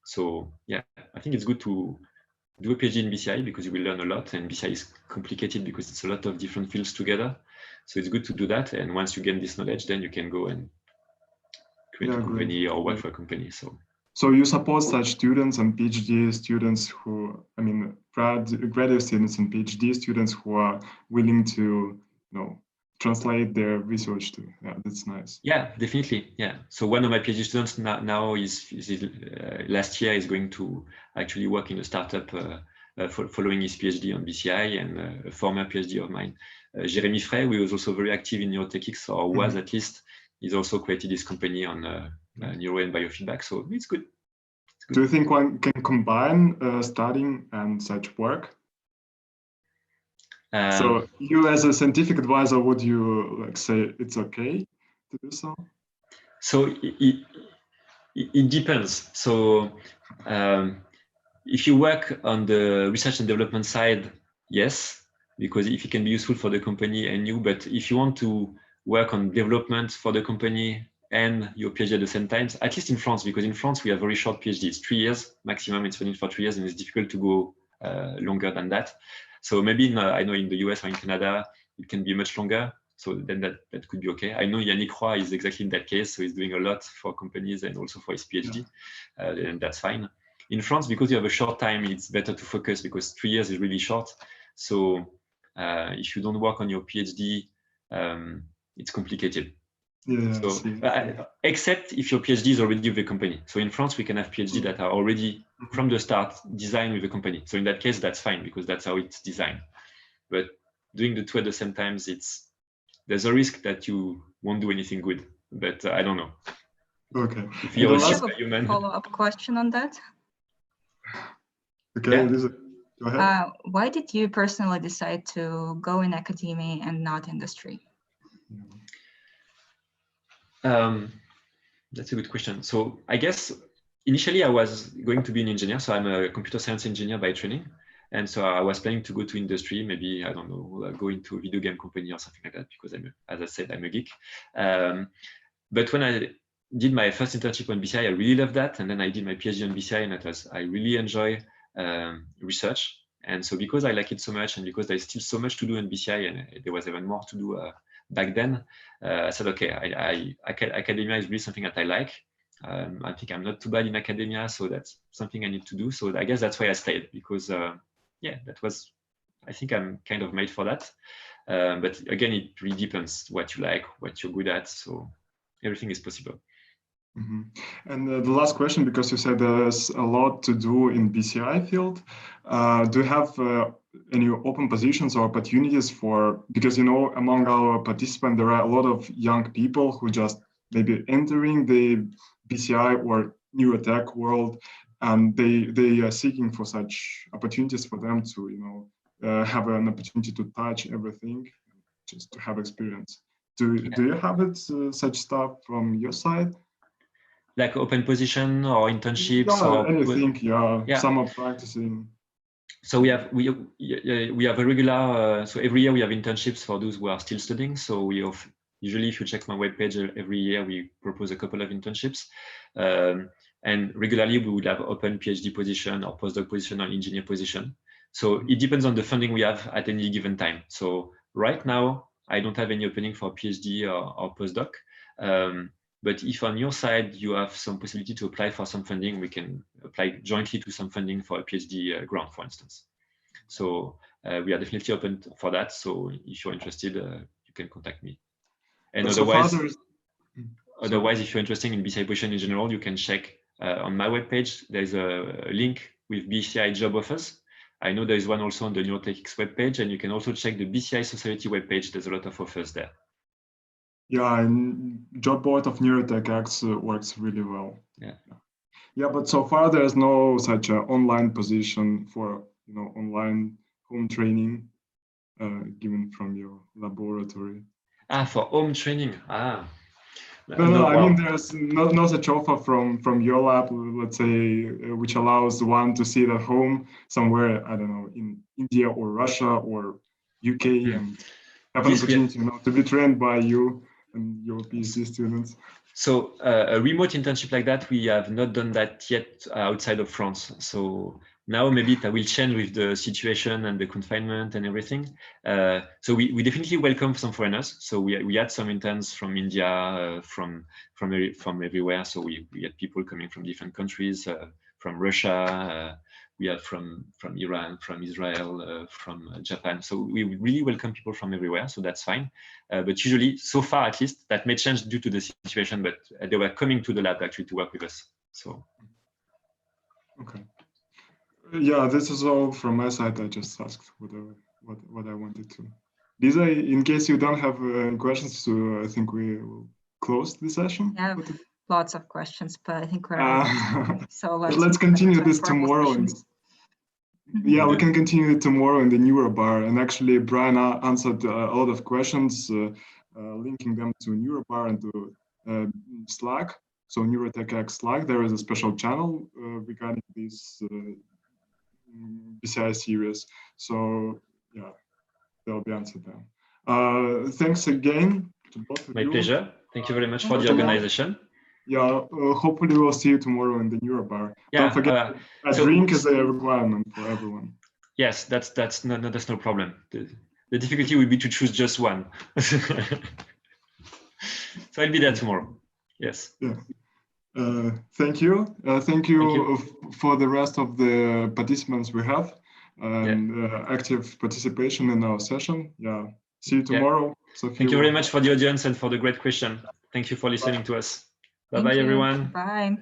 So yeah, I think it's good to do a PhD in BCI because you will learn a lot, and BCI is complicated because it's a lot of different fields together. So it's good to do that. And once you gain this knowledge, then you can go and create a company or work for a company. So you support such students and PhD students who, I mean, graduate students and PhD students who are willing to, you know, translate their research to. Yeah, that's nice. Yeah, definitely. Yeah. So one of my PhD students now is last year is going to actually work in a startup following his PhD on BCI, and a former PhD of mine, Jérémy Frey, who was also very active in neurotechnics, or was at least, he's also created this company on neuro and biofeedback. So it's good. It's good. Do you think one can combine studying and such work? So you, as a scientific advisor, would you like say it's okay to do so? So it depends. So if you work on the research and development side, yes, because if it can be useful for the company and you, but if you want to work on development for the company and your PhD at the same time, at least in France, because in France we have very short PhDs, 3 years maximum. It's running for 3 years, and it's difficult to go longer than that. So maybe I know in the US or in Canada it can be much longer. So then that could be okay. I know Yannick Roy is exactly in that case, so he's doing a lot for companies and also for his PhD, and that's fine. In France, because you have a short time, it's better to focus because 3 years is really short. So if you don't work on your PhD, it's complicated. Yeah, so, except if your PhD is already with a company. So in France, we can have PhD that are already from the start designed with a company. So in that case, that's fine because that's how it's designed. But doing the two at the same time, there's a risk that you won't do anything good. But I don't know. Okay. If you're I have a follow-up question on that. Okay, Lisa, go ahead. Why did you personally decide to go in academia and not industry? That's a good question. So I guess initially I was going to be an engineer. So I'm a computer science engineer by training. And so I was planning to go to industry, maybe, I don't know, go into a video game company or something like that, because as I said, I'm a geek. But when I did my first internship on BCI, I really loved that. And then I did my PhD on BCI, and I really enjoy research. And so because I like it so much, and because there's still so much to do in BCI, and there was even more to do back then, I said, okay, academia is really something that I like. I think I'm not too bad in academia, so that's something I need to do. So I guess that's why I stayed, because yeah, that was, I think I'm kind of made for that. But again, it really depends what you like, what you're good at. So everything is possible. Mm-hmm. And the last question, because you said there's a lot to do in BCI field, do you have any open positions or opportunities for, because, you know, among our participants, there are a lot of young people who just maybe entering the BCI or neurotech world, and they are seeking for such opportunities for them to, you know, have an opportunity to touch everything, just to have experience. Do you have it, such stuff from your side? Like open position or internships, yeah, or anything, yeah. Summer practicing. So we have a regular. So every year we have internships for those who are still studying. So we have, usually, if you check my webpage, every year we propose a couple of internships, and regularly we would have open PhD position or postdoc position or engineer position. So it depends on the funding we have at any given time. So right now I don't have any opening for PhD or postdoc. But if on your side you have some possibility to apply for some funding, we can apply jointly to some funding for a PhD grant, for instance. So we are definitely open for that. So if you're interested, you can contact me. And but otherwise, if you're interested in BCI position in general, you can check on my webpage. There's a link with BCI job offers. I know there is one also on the Neurotechnics webpage, and you can also check the BCI Society webpage. There's a lot of offers there. Yeah, and job board of Neurotech works really well. Yeah. Yeah, but so far there's no such a online position for online home training given from your laboratory. For home training. No, I mean there's no such offer from your lab, let's say, which allows one to sit at home somewhere, I don't know, in India or Russia or UK and have an opportunity to be trained by you and your PhD students. So a remote internship like that, we have not done that yet outside of France. So now maybe that will change with the situation and the confinement and everything. So we definitely welcome some foreigners. So we had some interns from India, from everywhere. So we had people coming from different countries, from Russia. We have from Iran, from Israel, from Japan. So we really welcome people from everywhere. So that's fine. But usually, so far at least, that may change due to the situation. But they were coming to the lab actually to work with us. So. Okay. Yeah, this is all from my side. I just asked what I wanted to. Lisa, in case you don't have any questions, I think we will close the session. I have lots of questions, but I think we're so let's continue this tomorrow. Yeah, we can continue it tomorrow in the NeuroBar. And actually, Brian answered a lot of questions, linking them to NeuroBar and to Slack. So NeuroTechX Slack, there is a special channel regarding this BCI series. So yeah, they'll be answered there. Thanks again to both of you. My pleasure. Thank you very much for the organization. Yeah, hopefully we'll see you tomorrow in the NeuroBar. Yeah, don't forget, a drink is a requirement for everyone. Yes, that's no problem. The difficulty will be to choose just one. So I'll be there tomorrow. Yes. Yeah. Thank you. Thank you for the rest of the participants we have and active participation in our session. Yeah. See you tomorrow. So thank you very much for the audience and for the great question. Thank you for listening to us. Bye-bye, everyone. Bye.